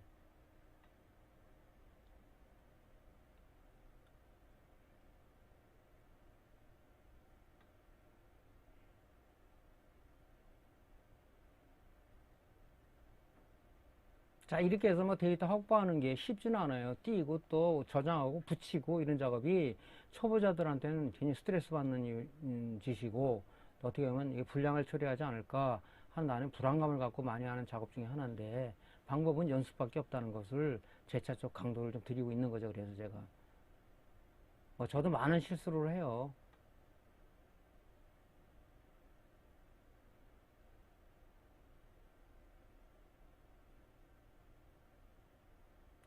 자, 이렇게 해서 뭐 데이터 확보하는 게 쉽지는 않아요. 띄고 또 저장하고 붙이고 이런 작업이 초보자들한테는 괜히 스트레스 받는 짓이고 또 어떻게 보면 이게 불량을 처리하지 않을까 하는 나는 불안감을 갖고 많이 하는 작업 중에 하나인데 방법은 연습밖에 없다는 것을 재차적 강조를 좀 드리고 있는 거죠. 그래서 제가 저도 많은 실수를 해요.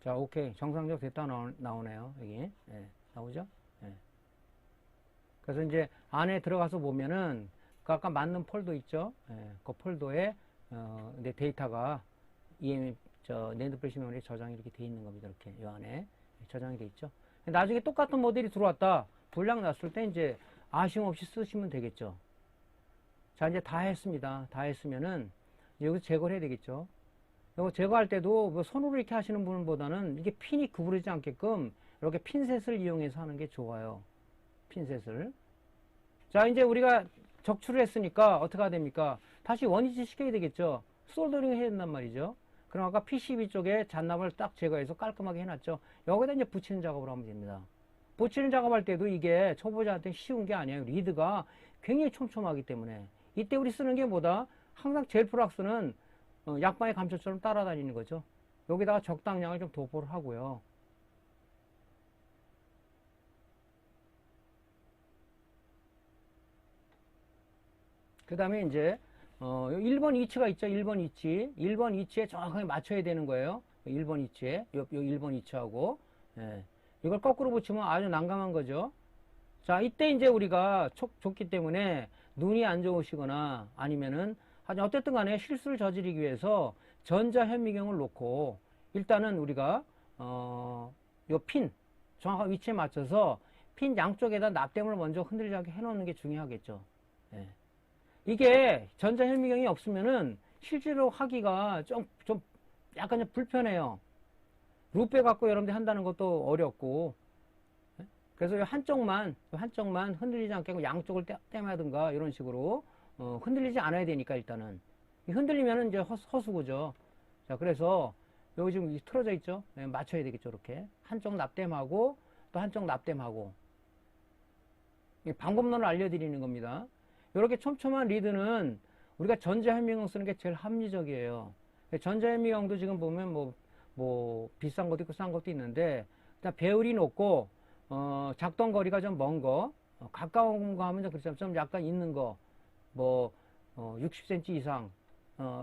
자, 오케이. 정상적 됐다 나오네요. 여기. 예, 나오죠? 예. 그래서 이제 안에 들어가서 보면은 그 아까 맞는 폴더 있죠? 예, 그 폴더에 내 데이터가 낸드 플래시 메모리에 저장이 이렇게 돼 있는 겁니다. 이렇게 이 안에 저장이 돼 있죠. 나중에 똑같은 모델이 들어왔다. 불량 났을 때 이제 아쉬움 없이 쓰시면 되겠죠. 자, 이제 다 했습니다. 다 했으면은 여기서 제거를 해야 되겠죠. 이거 제거할 때도 뭐 손으로 이렇게 하시는 분보다는 이게 핀이 구부러지지 않게끔 이렇게 핀셋을 이용해서 하는 게 좋아요. 핀셋을. 자, 이제 우리가 적출을 했으니까 어떻게 해야 됩니까? 다시 원위치 시켜야 되겠죠. 솔더링을 해야 된단 말이죠. 그럼 아까 PCB 쪽에 잔납을 딱 제거해서 깔끔하게 해놨죠. 여기다 이제 붙이는 작업을 하면 됩니다. 붙이는 작업할 때도 이게 초보자한테 쉬운 게 아니에요. 리드가 굉장히 촘촘하기 때문에. 이때 우리 쓰는 게 뭐다? 항상 젤 프락스는 약방의 감초처럼 따라다니는 거죠. 여기다가 적당량을 좀 도포를 하고요. 그 다음에 이제 1번 이치가 있죠. 1번 이치. 1번 이치에 정확하게 맞춰야 되는 거예요. 1번 이치에. 요 1번 이치하고. 예. 이걸 거꾸로 붙이면 아주 난감한 거죠. 자, 이때 이제 우리가 줬기 때문에 눈이 안 좋으시거나 아니면은 어쨌든 간에 실수를 저지르기 위해서 전자 현미경을 놓고 일단은 우리가 요 핀 정확한 위치에 맞춰서 핀 양쪽에다 납땜을 먼저 흔들리게 해놓는 게 중요하겠죠. 예. 이게 전자 현미경이 없으면은 실제로 하기가 좀 약간 좀 불편해요. 루페 갖고 여러분들이 한다는 것도 어렵고. 예? 그래서 한쪽만 흔들리지 않게 양쪽을 땜하든가 이런 식으로 흔들리지 않아야 되니까 일단은 흔들리면은 이제 허수고죠. 자, 그래서 여기 지금 틀어져 있죠. 네, 맞춰야 되겠죠. 이렇게 한쪽 납땜하고 또 한쪽 납땜하고 방법론을 알려드리는 겁니다. 이렇게 촘촘한 리드는 우리가 전자현미경 쓰는 게 제일 합리적이에요. 전자현미경도 지금 보면 뭐 비싼 것도 있고 싼 것도 있는데 일단 배율이 높고 작동 거리가 좀 먼 거, 가까운 거 하면 좀 약간 있는 거. 60cm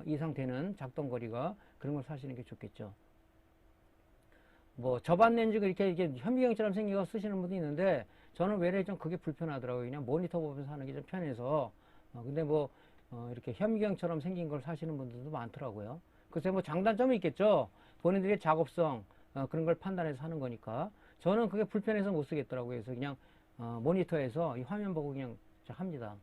이상 되는 작동 거리가 그런 걸 사시는 게 좋겠죠. 저반 렌즈가 이렇게 현미경처럼 생겨서 쓰시는 분도 있는데 저는 외래 좀 그게 불편하더라고요. 그냥 모니터 보면서 하는 게 좀 편해서. 근데 이렇게 현미경처럼 생긴 걸 사시는 분들도 많더라고요. 글쎄 장단점이 있겠죠. 본인들의 작업성 그런 걸 판단해서 하는 거니까. 저는 그게 불편해서 못 쓰겠더라고요. 그래서 그냥 모니터에서 이 화면 보고 그냥 합니다.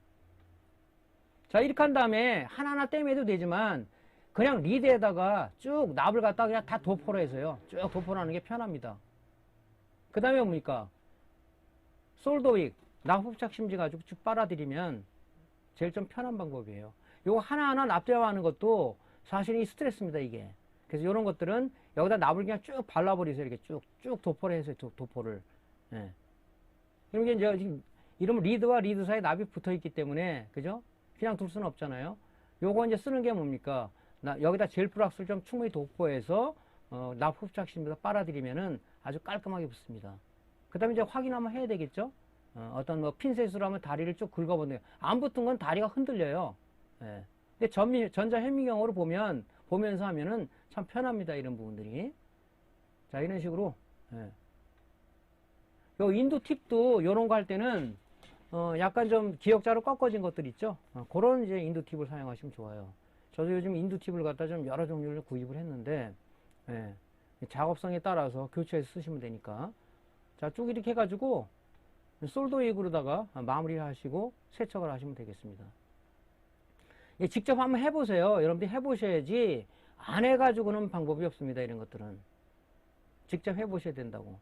자, 이렇게 한 다음에 하나하나 떼매도 되지만 그냥 리드에다가 쭉 납을 갖다가 그냥 다 도포를 해서요. 쭉 도포를 하는 게 편합니다. 그 다음에 뭡니까? 솔더윅, 납 흡착 심지 가지고 쭉 빨아들이면 제일 좀 편한 방법이에요. 요거 하나하나 납제하는 것도 사실 이 스트레스입니다, 이게. 그래서 이런 것들은 여기다 납을 그냥 쭉 발라버리세요. 이렇게 쭉 도포를 해서 도포를. 예. 그럼 이게 이제 지금 이러면 리드와 리드 사이에 납이 붙어 있기 때문에, 그죠? 그냥 둘 수는 없잖아요. 요거 이제 쓰는 게 뭡니까? 여기다 젤 플락스를 좀 충분히 도포해서, 납 흡착 심지에다 빨아들이면은 아주 깔끔하게 붙습니다. 그 다음에 이제 확인 한번 해야 되겠죠? 어떤 뭐 핀셋으로 하면 다리를 쭉 긁어보는, 안 붙은 건 다리가 흔들려요. 예. 근데 전자현미경으로 보면서 하면은 참 편합니다. 이런 부분들이. 자, 이런 식으로. 예. 요 인도 팁도 요런 거 할 때는, 약간 좀 기역자로 꺾어진 것들 있죠? 그런 이제 인도 팁을 사용하시면 좋아요. 저도 요즘 인도 팁을 갖다 좀 여러 종류를 구입을 했는데, 예. 작업성에 따라서 교체해서 쓰시면 되니까. 자, 쭉 이렇게 해가지고, 솔더윅으로다가 마무리를 하시고 세척을 하시면 되겠습니다. 예, 직접 한번 해보세요. 여러분들이 해보셔야지 안 해가지고는 방법이 없습니다. 이런 것들은 직접 해보셔야 된다고.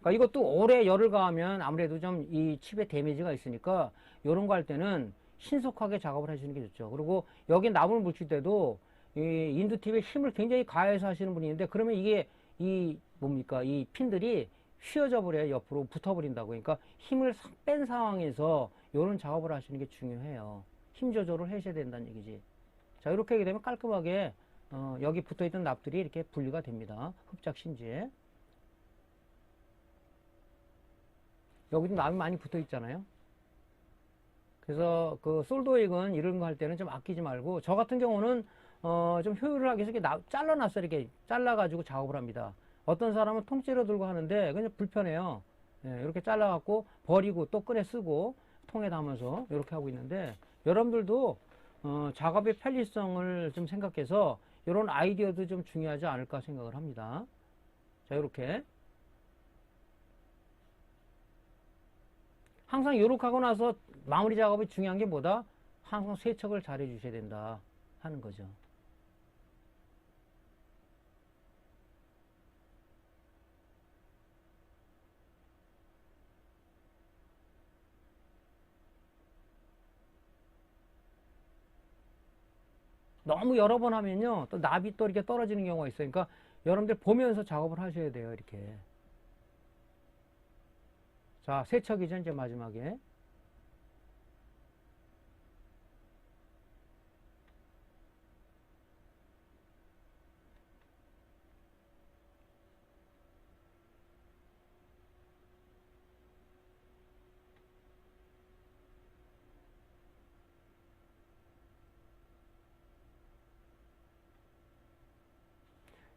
그러니까 이것도 오래 열을 가하면 아무래도 좀 이 칩에 데미지가 있으니까 이런 거 할 때는 신속하게 작업을 하시는 게 좋죠. 그리고 여기 납을 묻힐 때도 이 인두팁에 힘을 굉장히 가해서 하시는 분이 있는데 그러면 이게 이 뭡니까 이 핀들이 휘어져 버려요. 옆으로 붙어 버린다고. 그러니까 힘을 뺀 상황에서 이런 작업을 하시는 게 중요해요. 힘 조절을 하셔야 된다는 얘기지. 자, 이렇게 하게 되면 깔끔하게 여기 붙어 있던 납들이 이렇게 분리가 됩니다. 흡착 심지에. 여기도 납이 많이 붙어 있잖아요. 그래서 그 솔더윅은 이런 거 할 때는 좀 아끼지 말고, 저 같은 경우는 좀 효율을 하기 위해서 이렇게 잘라놨어요. 이렇게 잘라가지고 작업을 합니다. 어떤 사람은 통째로 들고 하는데 그냥 불편해요. 예, 이렇게 잘라갖고 버리고 또 꺼내 쓰고 통에 담아서 이렇게 하고 있는데, 여러분들도 작업의 편리성을 좀 생각해서 이런 아이디어도 좀 중요하지 않을까 생각을 합니다. 자, 이렇게 항상 이렇게 하고 나서 마무리 작업이 중요한 게 뭐다? 항상 세척을 잘 해주셔야 된다 하는 거죠. 너무 여러 번 하면요, 또 납이 또 이렇게 떨어지는 경우가 있어요. 그러니까 여러분들 보면서 작업을 하셔야 돼요, 이렇게. 자, 세척이죠, 이제 마지막에.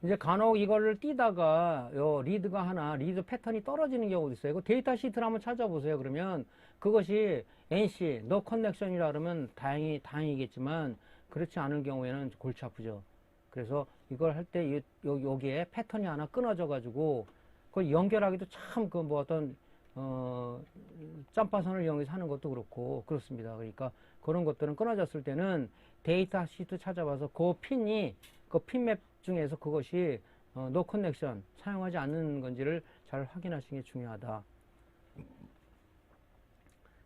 이제 간혹 이거를 띄다가 요 리드가 하나, 리드 패턴이 떨어지는 경우도 있어요. 그 데이터 시트를 한번 찾아보세요. 그러면 그것이 NC, no connection이라 그러면 다행이겠지만 그렇지 않은 경우에는 골치 아프죠. 그래서 이걸 할 때 여기에 패턴이 하나 끊어져 가지고 그걸 연결하기도 참 그 뭐 어떤 점파선을 이용해서 하는 것도 그렇고 그렇습니다. 그러니까 그런 것들은 끊어졌을 때는 데이터 시트 찾아봐서 그 핀맵 중에서 그것이 노 커넥션 사용하지 않는 건지를 잘 확인하시는 게 중요하다.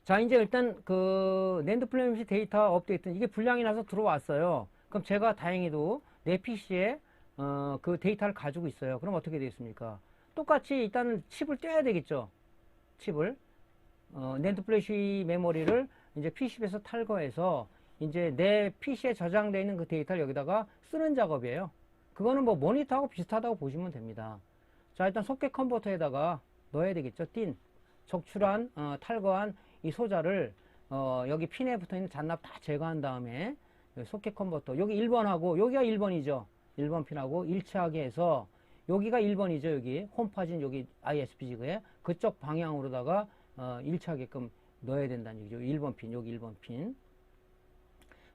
자, 이제 일단 그 낸드 플래시 데이터 업데이트 이게 불량이 나서 들어왔어요. 그럼 제가 다행히도 내 PC에 그 데이터를 가지고 있어요. 그럼 어떻게 되겠습니까? 똑같이 일단은 칩을 떼야 되겠죠. 칩을 낸드 플래시 메모리를 이제 PC에서 탈거해서 이제 내 PC에 저장되어 있는 그 데이터를 여기다가 쓰는 작업이에요. 그거는 뭐 모니터하고 비슷하다고 보시면 됩니다. 자, 일단 소켓 컨버터에다가 넣어야 되겠죠. 적출한 탈거한 이 소자를 여기 핀에 붙어있는 잔납 다 제거한 다음에 소켓 컨버터 여기 1번하고 여기가 1번이죠. 1번 핀하고 일치하게 해서 여기가 1번이죠. 여기 홈파진 여기 ISP-G에 그쪽 방향으로다가 일치하게끔 넣어야 된다는 얘기죠. 1번 핀 여기 1번 핀.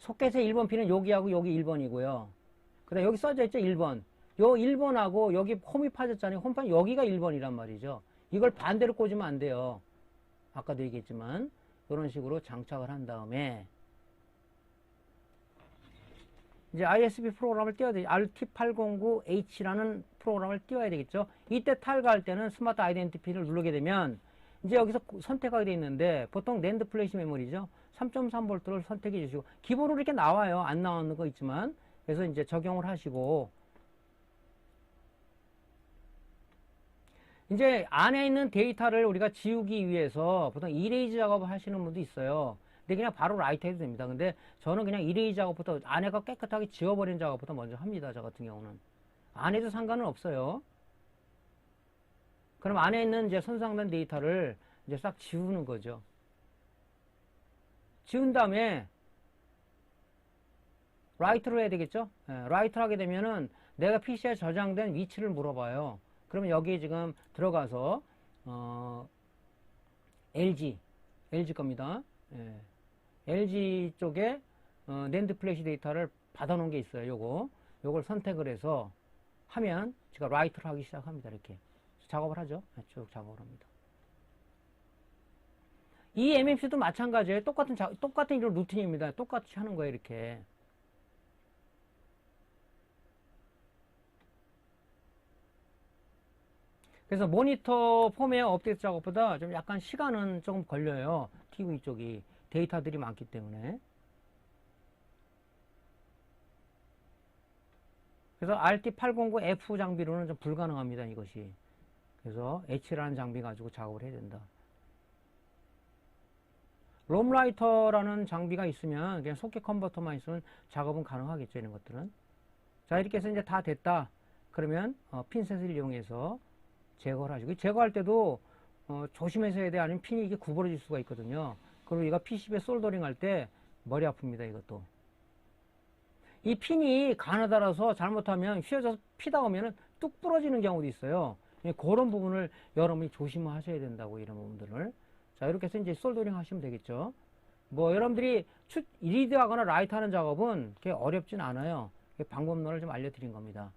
소켓의 1번 핀은 여기하고 여기 1번이고요. 그 다음 여기 써져 있죠. 1번. 요 1번하고 여기 홈이 파졌잖아요. 홈판 여기가 1번이란 말이죠. 이걸 반대로 꽂으면 안 돼요. 아까도 얘기했지만 이런 식으로 장착을 한 다음에 이제 ISP 프로그램을 띄워야 돼. RT809H라는 프로그램을 띄워야 되겠죠. 이때 탈거할 때는 스마트 아이덴티티를 누르게 되면 이제 여기서 선택하게 돼 있는데 보통 낸드 플래시 메모리죠. 3.3V를 선택해 주시고 기본으로 이렇게 나와요. 안 나오는 거 있지만 그래서 이제 적용을 하시고 이제 안에 있는 데이터를 우리가 지우기 위해서 보통 이레이즈 작업을 하시는 분도 있어요. 근데 그냥 바로 라이트 해도 됩니다. 근데 저는 그냥 이레이즈 작업부터 안에가 깨끗하게 지워버린 작업부터 먼저 합니다. 저 같은 경우는. 안 해도 상관은 없어요. 그럼 안에 있는 이제 손상된 데이터를 이제 싹 지우는 거죠. 지운 다음에 라이트로 해야 되겠죠? 라이트를 하게 되면은 내가 PC에 저장된 위치를 물어봐요. 그러면 여기에 지금 들어가서 LG 겁니다. LG 쪽에 낸드 플래시 데이터를 받아놓은 게 있어요. 요걸 선택을 해서 하면 제가 라이트를 하기 시작합니다. 이렇게 작업을 하죠. 쭉 작업을 합니다. 이 MMC도 마찬가지예요. 똑같은 이런 루틴입니다. 똑같이 하는 거예요. 이렇게. 그래서 모니터 폼웨어 업데이트 작업보다 좀 약간 시간은 조금 걸려요. TV 쪽이 데이터들이 많기 때문에. 그래서 RT809F 장비로는 좀 불가능합니다. 이것이. 그래서 H라는 장비 가지고 작업을 해야 된다. 롬라이터라는 장비가 있으면 그냥 소켓 컨버터만 있으면 작업은 가능하겠죠. 이런 것들은. 자, 이렇게 해서 이제 다 됐다. 그러면 핀셋을 이용해서 제거를 하시고 제거할 때도 조심해서 해야 돼. 아니면 핀이 이게 구부러질 수가 있거든요. 그리고 이거 PCB에 솔더링 할 때 머리 아픕니다. 이것도. 이 핀이 가느다라서 잘못하면 휘어져서 피다 오면은 뚝 부러지는 경우도 있어요. 그런 부분을 여러분이 조심하셔야 된다고, 이런 부분들을. 자, 이렇게 해서 이제 솔더링 하시면 되겠죠. 뭐 여러분들이 리드 하거나 라이트 하는 작업은 그렇게 어렵진 않아요. 방법론을 좀 알려드린 겁니다.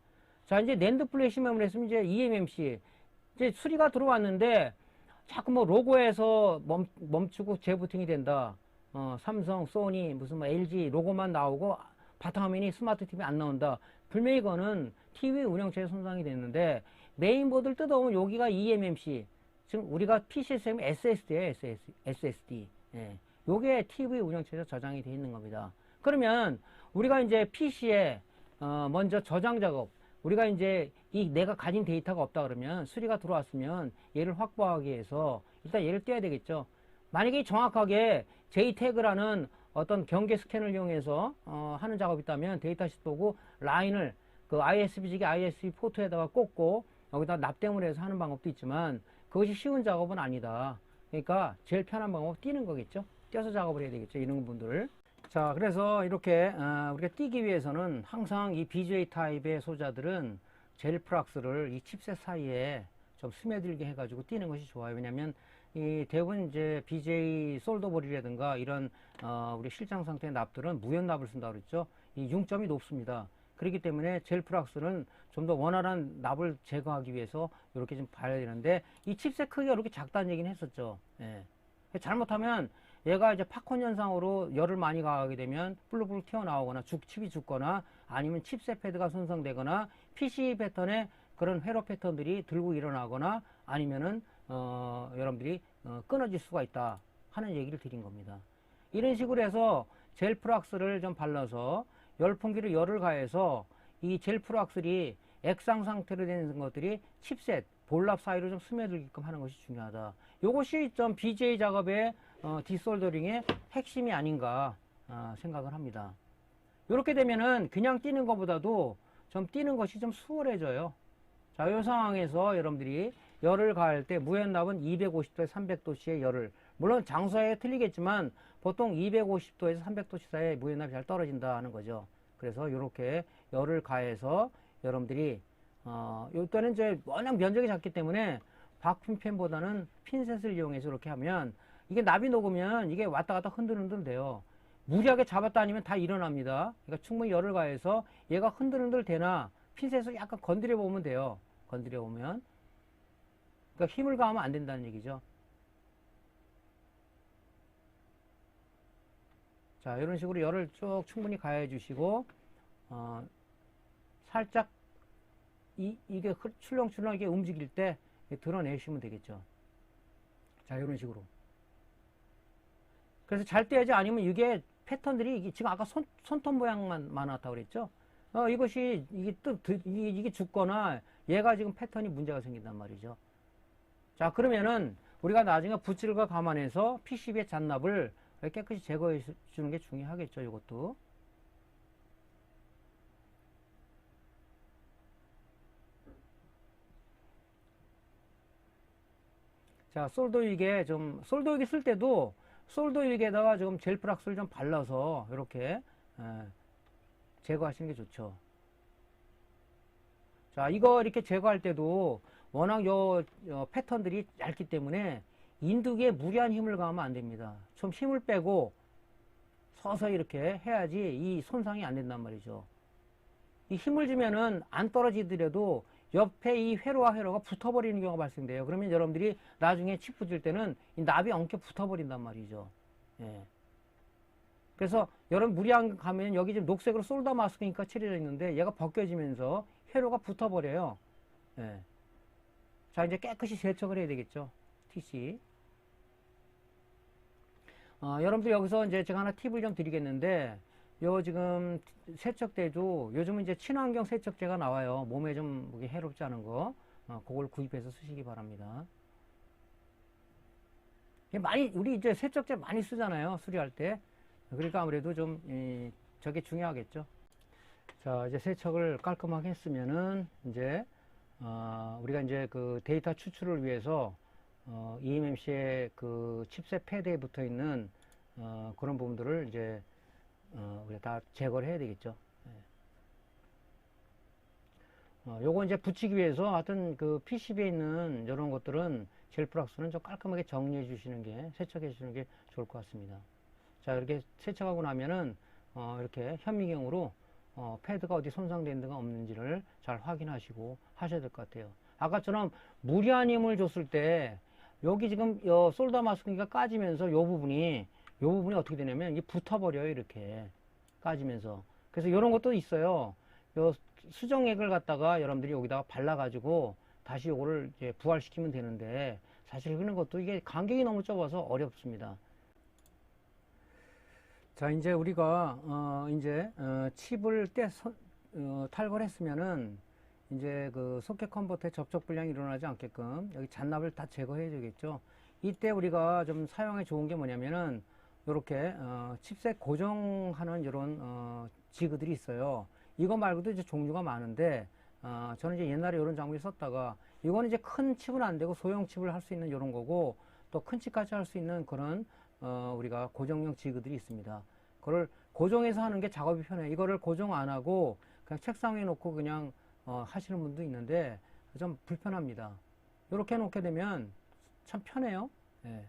자, 이제 낸드 플래시 메모리 했으면 이제 eMMC 이제 수리가 들어왔는데 자꾸 뭐 로고에서 멈추고 재부팅이 된다. 삼성, 소니, 무슨 뭐 LG 로고만 나오고 바탕화면이 스마트 TV 안 나온다. 분명히 이거는 TV 운영체에 손상이 됐는데 메인보드를 뜯어오면 여기가 eMMC, 지금 우리가 PCSM SSD예요. SSD. 예. 요게 TV 운영체에서 저장이 되어 있는 겁니다. 그러면 우리가 이제 PC에 먼저 저장 작업, 우리가 이제 내가 가진 데이터가 없다 그러면 수리가 들어왔으면 얘를 확보하기 위해서 일단 얘를 떼야 되겠죠. 만약에 정확하게 JTAG라는 어떤 경계 스캔을 이용해서 하는 작업이 있다면 데이터시트 보고 라인을 그 ISB지기 ISB 포트에다가 꽂고 여기다 납땜을 해서 하는 방법도 있지만 그것이 쉬운 작업은 아니다. 그러니까 제일 편한 방법은 띄는 거겠죠. 띄어서 작업을 해야 되겠죠. 이런 분들을. 자, 그래서 이렇게 우리가 띄기 위해서는 항상 이 BGA 타입의 소자들은 젤 프락스를 이 칩셋 사이에 좀 스며들게 해가지고 띄는 것이 좋아요. 왜냐하면 이 대부분 이제 BGA 솔더볼이라든가 이런 우리 실장 상태의 납들은 무연 납을 쓴다 그랬죠. 이 융점이 높습니다. 그렇기 때문에 젤 프락스는 좀 더 원활한 납을 제거하기 위해서 이렇게 좀 봐야 되는데 이 칩셋 크기가 이렇게 작다는 얘기는 했었죠. 예. 잘못하면 얘가 이제 팝콘 현상으로 열을 많이 가하게 되면 불룩불룩 튀어나오거나 칩이 죽거나 아니면 칩셋 패드가 손상되거나 PC 패턴의 그런 회로 패턴들이 들고 일어나거나 아니면은 여러분들이 끊어질 수가 있다 하는 얘기를 드린 겁니다. 이런 식으로 해서 젤 프락스를 좀 발라서 열풍기로 열을 가해서 이 젤 프락스리 액상 상태로 되는 것들이 칩셋 볼랍 사이로 좀 스며들게끔 하는 것이 중요하다. 이것이 좀 BGA 작업의 디솔더링의 핵심이 아닌가 생각을 합니다. 이렇게 되면은 그냥 띄는 것보다도 좀 띄는 것이 좀 수월해져요. 자, 이 상황에서 여러분들이 열을 가할 때 무연납은 250도에서 300도씨의 열을, 물론 장소에 틀리겠지만 보통 250도에서 300도씨 사이에 무연납이 잘 떨어진다 하는 거죠. 그래서 이렇게 열을 가해서 여러분들이 이때는 이제 워낙 면적이 작기 때문에 바꿈팬보다는 핀셋을 이용해서 이렇게 하면 이게 납이 녹으면 이게 왔다 갔다 흔들흔들 돼요. 무리하게 잡았다 아니면 다 일어납니다. 그러니까 충분히 열을 가해서 얘가 흔들흔들 되나 핀셋으로 약간 건드려 보면 돼요. 건드려 보면. 그러니까 힘을 가하면 안 된다는 얘기죠. 자, 이런 식으로 열을 쭉 충분히 가해 주시고, 살짝 이게 출렁출렁 이게 움직일 때 드러내시면 되겠죠. 자, 이런 식으로. 그래서 잘 떼야지, 아니면 이게 패턴들이 지금 아까 손톱 모양만 많았다고 그랬죠. 이것이 이게 죽거나 얘가 지금 패턴이 문제가 생긴단 말이죠. 자, 그러면은 우리가 나중에 붓질과 감안해서 PCB의 잔납을 깨끗이 제거해 주는 게 중요하겠죠. 이것도. 자, 솔더위기 쓸 때도 솔더위기에다가 좀 젤프락스를 좀 발라서 이렇게 제거하시는 게 좋죠. 자, 이거 이렇게 제거할 때도 워낙 패턴들이 얇기 때문에 인두기에 무리한 힘을 가하면 안 됩니다. 좀 힘을 빼고 서서히 이렇게 해야지 이 손상이 안 된단 말이죠. 이 힘을 주면은 안 떨어지더라도 옆에 이 회로와 회로가 붙어버리는 경우가 발생돼요. 그러면 여러분들이 나중에 칩 붙일 때는 이 납이 엉켜 붙어버린단 말이죠. 예. 그래서 여러분 무리한 가면 여기 지금 녹색으로 솔더 마스크니까 칠해져 있는데 얘가 벗겨지면서 회로가 붙어버려요. 예. 자, 이제 깨끗이 세척을 해야 되겠죠. TC. 여러분들 여기서 이제 제가 하나 팁을 좀 드리겠는데, 지금 세척대도 요즘은 이제 친환경 세척제가 나와요. 몸에 좀 해롭지 않은 거. 그걸 구입해서 쓰시기 바랍니다. 우리 이제 세척제 많이 쓰잖아요. 수리할 때. 그러니까 아무래도 좀, 저게 중요하겠죠. 자, 이제 세척을 깔끔하게 했으면은, 이제, 우리가 이제 그 데이터 추출을 위해서, eMMC의 그 칩셋 패드에 붙어 있는, 그런 부분들을 이제, 우리가 다 제거를 해야 되겠죠. 요거 이제 붙이기 위해서 하여튼 그 PCB에 있는 이런 것들은 젤프락스는 좀 깔끔하게 정리해 주시는 게, 세척해 주시는 게 좋을 것 같습니다. 자, 이렇게 세척하고 나면은, 이렇게 현미경으로, 패드가 어디 손상된 데가 없는지를 잘 확인하시고 하셔야 될 것 같아요. 아까처럼 무리한 힘을 줬을 때, 여기 지금, 솔더 마스크가 까지면서 요 부분이 어떻게 되냐면, 이게 붙어버려요, 이렇게. 까지면서. 그래서 이런 것도 있어요. 요 수정액을 갖다가 여러분들이 여기다가 발라가지고 다시 요거를 이제 부활시키면 되는데, 사실 그런 것도 이게 간격이 너무 좁아서 어렵습니다. 자, 이제 우리가, 칩을 탈거를 했으면은, 이제 그 소켓 컨버터에 접촉 불량이 일어나지 않게끔 여기 잔납을 다 제거해야 되겠죠. 이때 우리가 좀 사용하기 좋은 게 뭐냐면은, 요렇게, 칩셋 고정하는 이런, 지그들이 있어요. 이거 말고도 이제 종류가 많은데, 저는 이제 옛날에 이런 장비를 썼다가, 이거는 이제 큰 칩은 안 되고 소형 칩을 할 수 있는 이런 거고, 또 큰 칩까지 할 수 있는 그런, 우리가 고정형 지그들이 있습니다. 그걸 고정해서 하는 게 작업이 편해요. 이거를 고정 안 하고, 그냥 책상 위에 놓고 그냥, 하시는 분도 있는데, 좀 불편합니다. 이렇게 놓게 되면 참 편해요. 예.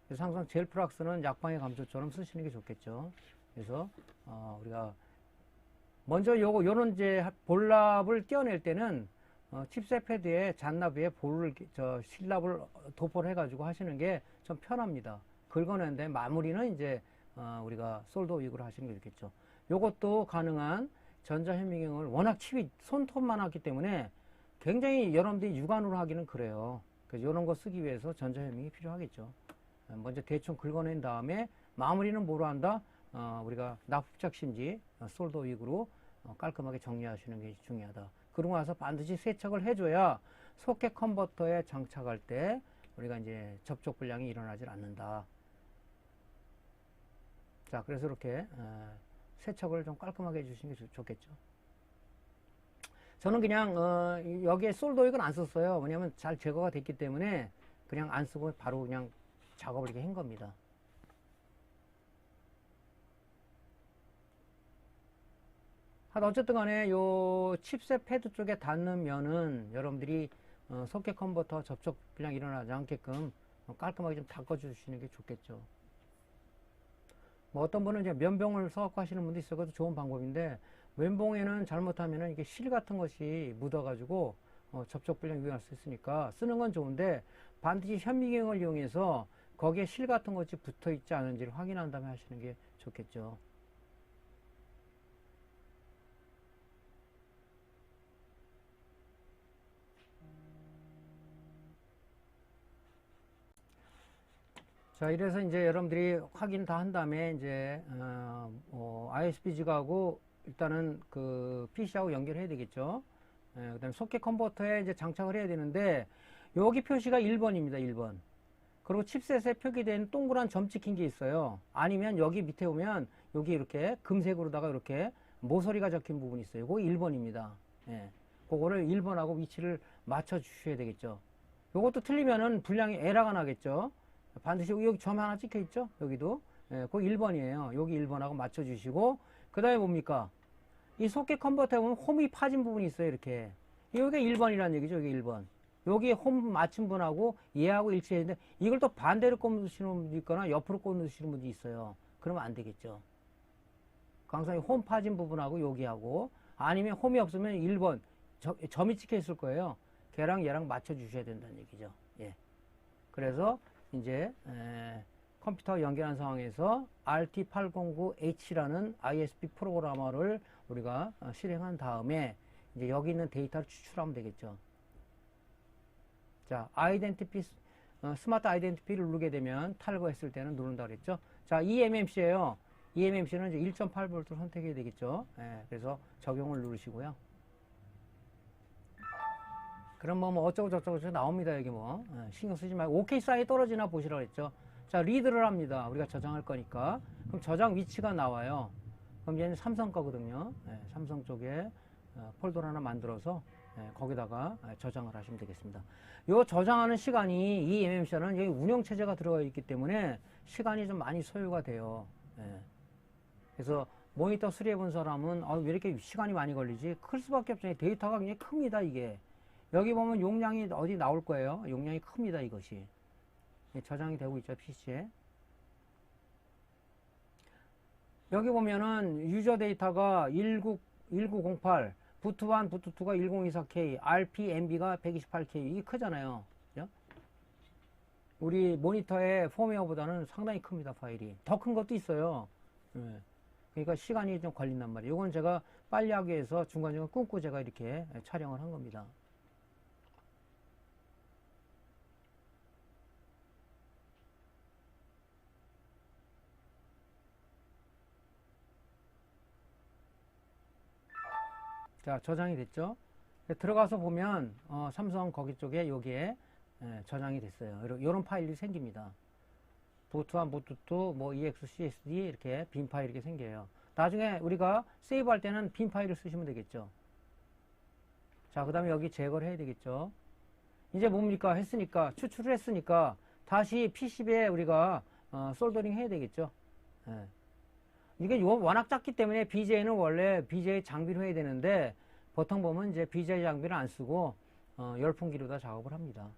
그래서 항상 젤프락스는 약방의 감초처럼 쓰시는 게 좋겠죠. 그래서, 우리가, 먼저 요런 이제 볼납을 떼어낼 때는, 칩셋 패드에 잔납 위에 실납을 도포를 해가지고 하시는 게 좀 편합니다. 긁어내는데 마무리는 이제, 우리가 솔더 윅으로 하시는 게 좋겠죠. 요것도 가능한 전자현미경을 워낙 칩이 손톱만 하기 때문에 굉장히 여러분들이 육안으로 하기는 그래요. 그래서 이런 거 쓰기 위해서 전자현미경이 필요하겠죠. 먼저 대충 긁어낸 다음에 마무리는 뭐로 한다? 우리가 납작심지 솔더 윅으로 깔끔하게 정리하시는 게 중요하다. 그러고 나서 반드시 세척을 해줘야 소켓 컨버터에 장착할 때 우리가 이제 접촉 불량이 일어나질 않는다. 자, 그래서 이렇게 세척을 좀 깔끔하게 해주시는 게 좋겠죠. 저는 그냥 여기에 솔더 윅은 안 썼어요. 왜냐면 잘 제거가 됐기 때문에 그냥 안 쓰고 바로 그냥 작업을 이렇게 한 겁니다. 어쨌든 간에 요 칩셋 패드 쪽에 닿는 면은 여러분들이 소켓 컨버터 접촉 불량 일어나지 않게끔 깔끔하게 좀 닦아 주시는 게 좋겠죠. 뭐 어떤 분은 이제 면봉을 써갖고 하시는 분도 있어서 좋은 방법인데, 왼봉에는 잘못하면 이게 실 같은 것이 묻어가지고 접촉 불량 위험할 수 있으니까 쓰는 건 좋은데 반드시 현미경을 이용해서 거기에 실 같은 것이 붙어 있지 않은지를 확인한 다음에 하시는 게 좋겠죠. 자, 이래서 이제 여러분들이 확인 다 한 다음에 이제 ISP-G하고 일단은 그 PC하고 연결해야 되겠죠. 그다음에 소켓 컨버터에 이제 장착을 해야 되는데 여기 표시가 1번입니다. 1번. 그리고 칩셋에 표기된 동그란 점 찍힌 게 있어요. 아니면 여기 밑에 오면 여기 이렇게 금색으로다가 이렇게 모서리가 적힌 부분이 있어요. 그거 1번입니다. 예. 그거를 1번하고 위치를 맞춰 주셔야 되겠죠. 요것도 틀리면은 불량이 에러가 나겠죠. 반드시 여기 점 하나 찍혀 있죠. 여기도. 예, 그거 1번이에요. 여기 1번하고 맞춰 주시고 그 다음에 뭡니까? 이 소켓 컨버터에 보면 홈이 파진 부분이 있어요. 이렇게. 여기가 1번이라는 얘기죠. 여기 1번. 여기 홈 맞춘 분하고 얘하고 일치했는데 이걸 또 반대로 꽂으시는 분도 있거나 옆으로 꽂으시는 분도 있어요. 그러면 안 되겠죠. 항상 홈 파진 부분하고 여기하고 아니면 홈이 없으면 1번 점이 찍혀 있을 거예요. 걔랑 얘랑 맞춰 주셔야 된다는 얘기죠. 예. 그래서 이제 컴퓨터 연결한 상황에서 RT809H라는 ISP 프로그래머를 우리가 실행한 다음에 이제 여기 있는 데이터를 추출하면 되겠죠. 자, 스마트 아이덴티피를 누르게 되면 탈거했을 때는 누른다 그랬죠. 자, eMMC예요. eMMC는 이제 1.8V를 선택해야 되겠죠. 그래서 적용을 누르시고요. 그럼 뭐 어쩌고 저쩌고 나옵니다. 여기 뭐 신경 쓰지 말고 OK 사이 떨어지나 보시라고 했죠. 자, 리드를 합니다. 우리가 저장할 거니까. 그럼 저장 위치가 나와요. 그럼 얘는 삼성 거거든요. 삼성 쪽에 폴더를 하나 만들어서 거기다가 저장을 하시면 되겠습니다. 요 저장하는 시간이 이 MMC는 여기 운영체제가 들어가 있기 때문에 시간이 좀 많이 소요가 돼요. 그래서 모니터 수리해 본 사람은 왜 이렇게 시간이 많이 걸리지? 클 수밖에 없죠. 데이터가 굉장히 큽니다. 이게. 여기 보면 용량이 어디 나올 거예요. 용량이 큽니다. 이것이. 저장이 되고 있죠. PC에. 여기 보면은 유저 데이터가 1908, 부트1, 부트2가 1024K, RPMB가 128K. 이게 크잖아요. 그죠? 우리 모니터의 펌웨어보다는 상당히 큽니다. 파일이. 더 큰 것도 있어요. 그러니까 시간이 좀 걸린단 말이에요. 이건 제가 빨리 하기 위해서 중간중간 끊고 제가 이렇게 촬영을 한 겁니다. 자, 저장이 됐죠? 들어가서 보면 삼성 거기 쪽에 여기에 저장이 됐어요. 이런 파일이 생깁니다. 보트1, 보트2, 뭐 EXCSD 이렇게 빈 파일 이렇게 생겨요. 나중에 우리가 세이브 할 때는 빈 파일을 쓰시면 되겠죠. 자, 그 다음에 여기 제거를 해야 되겠죠. 이제 뭡니까? 했으니까, 추출을 했으니까 다시 PCB에 우리가 솔더링 해야 되겠죠. 이게 워낙 작기 때문에 BJ는 원래 BJ 장비로 해야 되는데 보통 보면 이제 BJ 장비를 안 쓰고 열풍기로 다 작업을 합니다.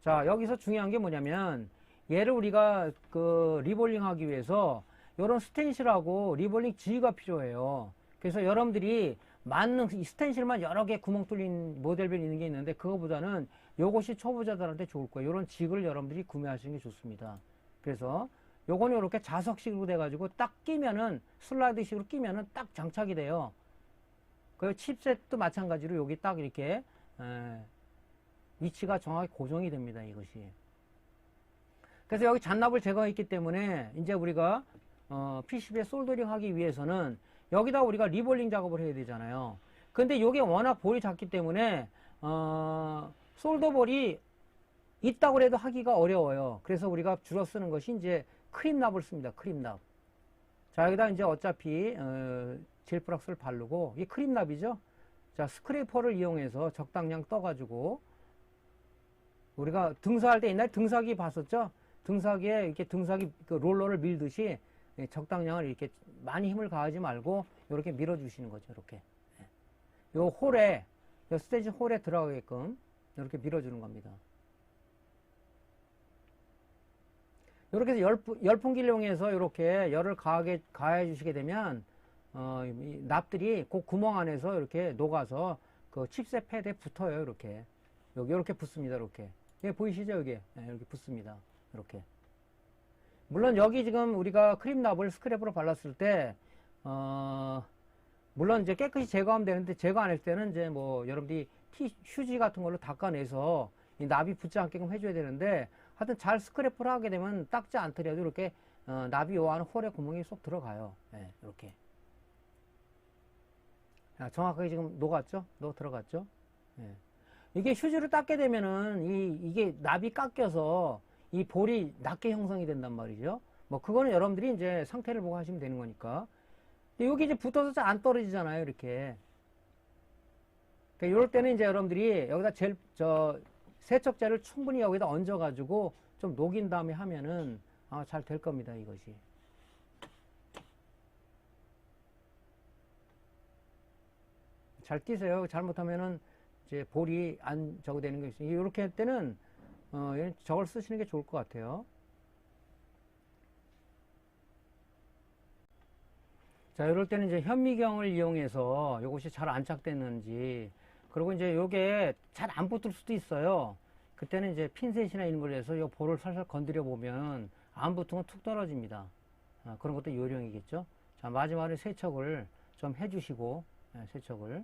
자, 여기서 중요한 게 뭐냐면 얘를 우리가 그 리볼링 하기 위해서 이런 스텐실하고 리볼링 지휘가 필요해요. 그래서 여러분들이 맞는 이 스텐실만 여러 개 구멍 뚫린 모델별 있는 게 있는데 그거보다는 요것이 초보자들한테 좋을 거예요. 이런 지그를 여러분들이 구매하시는 게 좋습니다. 그래서 요거는 이렇게 자석식으로 돼가지고 딱 끼면은 슬라이드식으로 끼면은 딱 장착이 돼요. 그 칩셋도 마찬가지로 여기 딱 이렇게 위치가 정확히 고정이 됩니다. 이것이. 그래서 여기 잔납을 제거했기 때문에 이제 우리가 PCB에 솔더링 하기 위해서는 여기다 우리가 리볼링 작업을 해야 되잖아요. 근데 이게 워낙 볼이 작기 때문에 솔더볼이 있다고 해도 하기가 어려워요. 그래서 우리가 주로 쓰는 것이 이제 크림납을 씁니다. 크림납. 자, 여기다 이제 어차피 젤프락스를 바르고 이게 크림납이죠. 자, 스크래퍼를 이용해서 적당량 떠가지고 우리가 등사할 때 옛날에 등사기 봤었죠? 등사기에 이렇게 등사기 그 롤러를 밀듯이 적당량을 이렇게 많이 힘을 가하지 말고 이렇게 밀어주시는 거죠. 이렇게. 요 홀에, 요 스테이지 홀에 들어가게끔 이렇게 밀어주는 겁니다. 이렇게 해서 열풍기를 이용해서 이렇게 열을 가해 주시게 되면 이 납들이 그 구멍 안에서 이렇게 녹아서 그 칩셋 패드에 붙어요. 이렇게. 여기 이렇게 붙습니다. 이렇게. 예, 보이시죠? 여기. 예, 이렇게 붙습니다. 이렇게. 물론 여기 지금 우리가 크림 납을 스크랩으로 발랐을 때, 물론 이제 깨끗이 제거하면 되는데 제거 안 할 때는 이제 뭐 여러분들이 휴지 같은 걸로 닦아내서 이 납이 붙지 않게끔 해줘야 되는데 하여튼 잘 스크랩을 하게 되면 닦지 않더라도 이렇게 납이 요하는 홀에 구멍이 쏙 들어가요. 예, 이렇게. 정확하게 지금 녹았죠? 들어갔죠? 예. 이게 휴지로 닦게 되면은 이게 납이 깎여서 이 볼이 낮게 형성이 된단 말이죠. 뭐 그거는 여러분들이 이제 상태를 보고 하시면 되는 거니까. 근데 여기 이제 붙어서 잘 안 떨어지잖아요, 이렇게. 그러니까 이럴 때는 이제 여러분들이 여기다 세척제를 충분히 여기다 얹어가지고 좀 녹인 다음에 하면은 잘 될 겁니다, 이것이. 잘 끼세요. 잘못하면은 이제 볼이 안 저거 되는 게 있어요. 이렇게 할 때는 저걸 쓰시는 게 좋을 것 같아요. 자, 이럴 때는 이제 현미경을 이용해서 이것이 잘 안착됐는지, 그리고 이제 요게 잘 안 붙을 수도 있어요. 그때는 이제 핀셋이나 이런 걸 해서 요 볼을 살살 건드려 보면 안 붙으면 툭 떨어집니다. 그런 것도 요령이겠죠. 자, 마지막에 세척을 좀 해주시고, 세척을.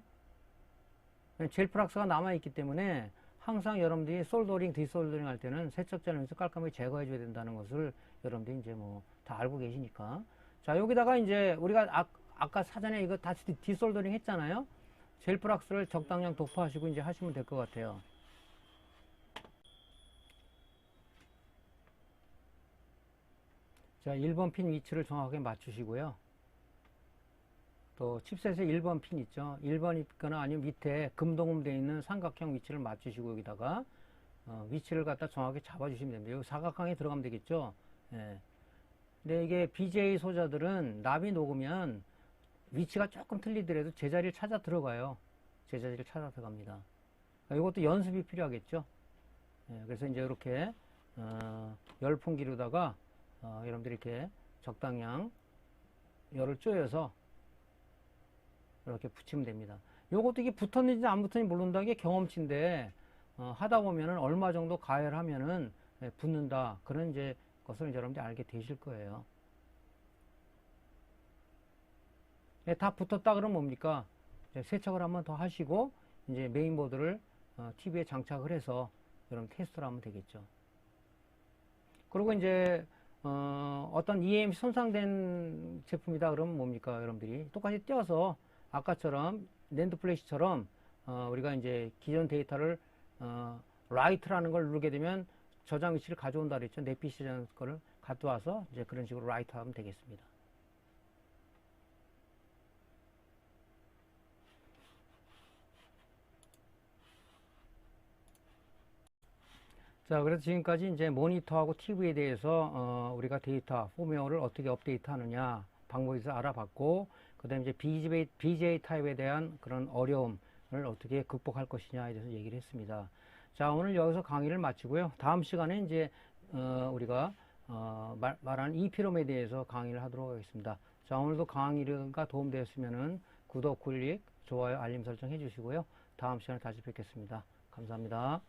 젤 플락스가 남아있기 때문에 항상 여러분들이 솔더링, 디솔더링 할 때는 세척제를 해서 깔끔하게 제거해줘야 된다는 것을 여러분들이 이제 뭐 다 알고 계시니까. 자, 여기다가 이제 우리가 아까 사전에 이거 다시 디솔더링 했잖아요. 젤 플락스를 적당량 도포하시고 이제 하시면 될 것 같아요. 자, 1번 핀 위치를 정확하게 맞추시고요. 또 칩셋에 1번 핀 있죠. 1번 있거나 아니면 밑에 금동음 되어 있는 삼각형 위치를 맞추시고 여기다가 위치를 갖다 정확히 잡아주시면 됩니다. 여기 사각형에 들어가면 되겠죠. 예. 근데 이게 BJ 소자들은 납이 녹으면 위치가 조금 틀리더라도 제자리를 찾아 들어가요. 제자리를 찾아 들어갑니다. 이것도 연습이 필요하겠죠. 예. 그래서 이제 이렇게 열풍기로다가 여러분들이 이렇게 적당량 열을 쪼여서 이렇게 붙이면 됩니다. 요것도 이게 붙었는지 안 붙었는지 모른다는 게 경험치인데, 하다 보면은 얼마 정도 가열하면은 붙는다. 그런 이제 것을 여러분들이 알게 되실 거예요. 다 붙었다 그러면 뭡니까? 세척을 한번 더 하시고, 이제 메인보드를 TV에 장착을 해서 여러분 테스트를 하면 되겠죠. 그리고 이제, 어떤 EMC 손상된 제품이다 그러면 뭡니까? 여러분들이 똑같이 떼어서 아까처럼 낸드 플래시처럼 우리가 이제 기존 데이터를 라이트라는 걸 누르게 되면 저장 위치를 가져온다 그랬죠. 내 PC라는 거를 가져와서 이제 그런 식으로 라이트 하면 되겠습니다. 자, 그래서 지금까지 이제 모니터하고 TV에 대해서 우리가 데이터 폼웨어를 어떻게 업데이트 하느냐 방법에 대해서 알아봤고, 그 다음에 이제 BJ 타입에 대한 그런 어려움을 어떻게 극복할 것이냐에 대해서 얘기를 했습니다. 자, 오늘 여기서 강의를 마치고요. 다음 시간에 이제 우리가 말하는 EPROM에 대해서 강의를 하도록 하겠습니다. 자, 오늘도 강의가 도움되었으면은 구독, 클릭, 좋아요, 알림 설정 해주시고요. 다음 시간에 다시 뵙겠습니다. 감사합니다.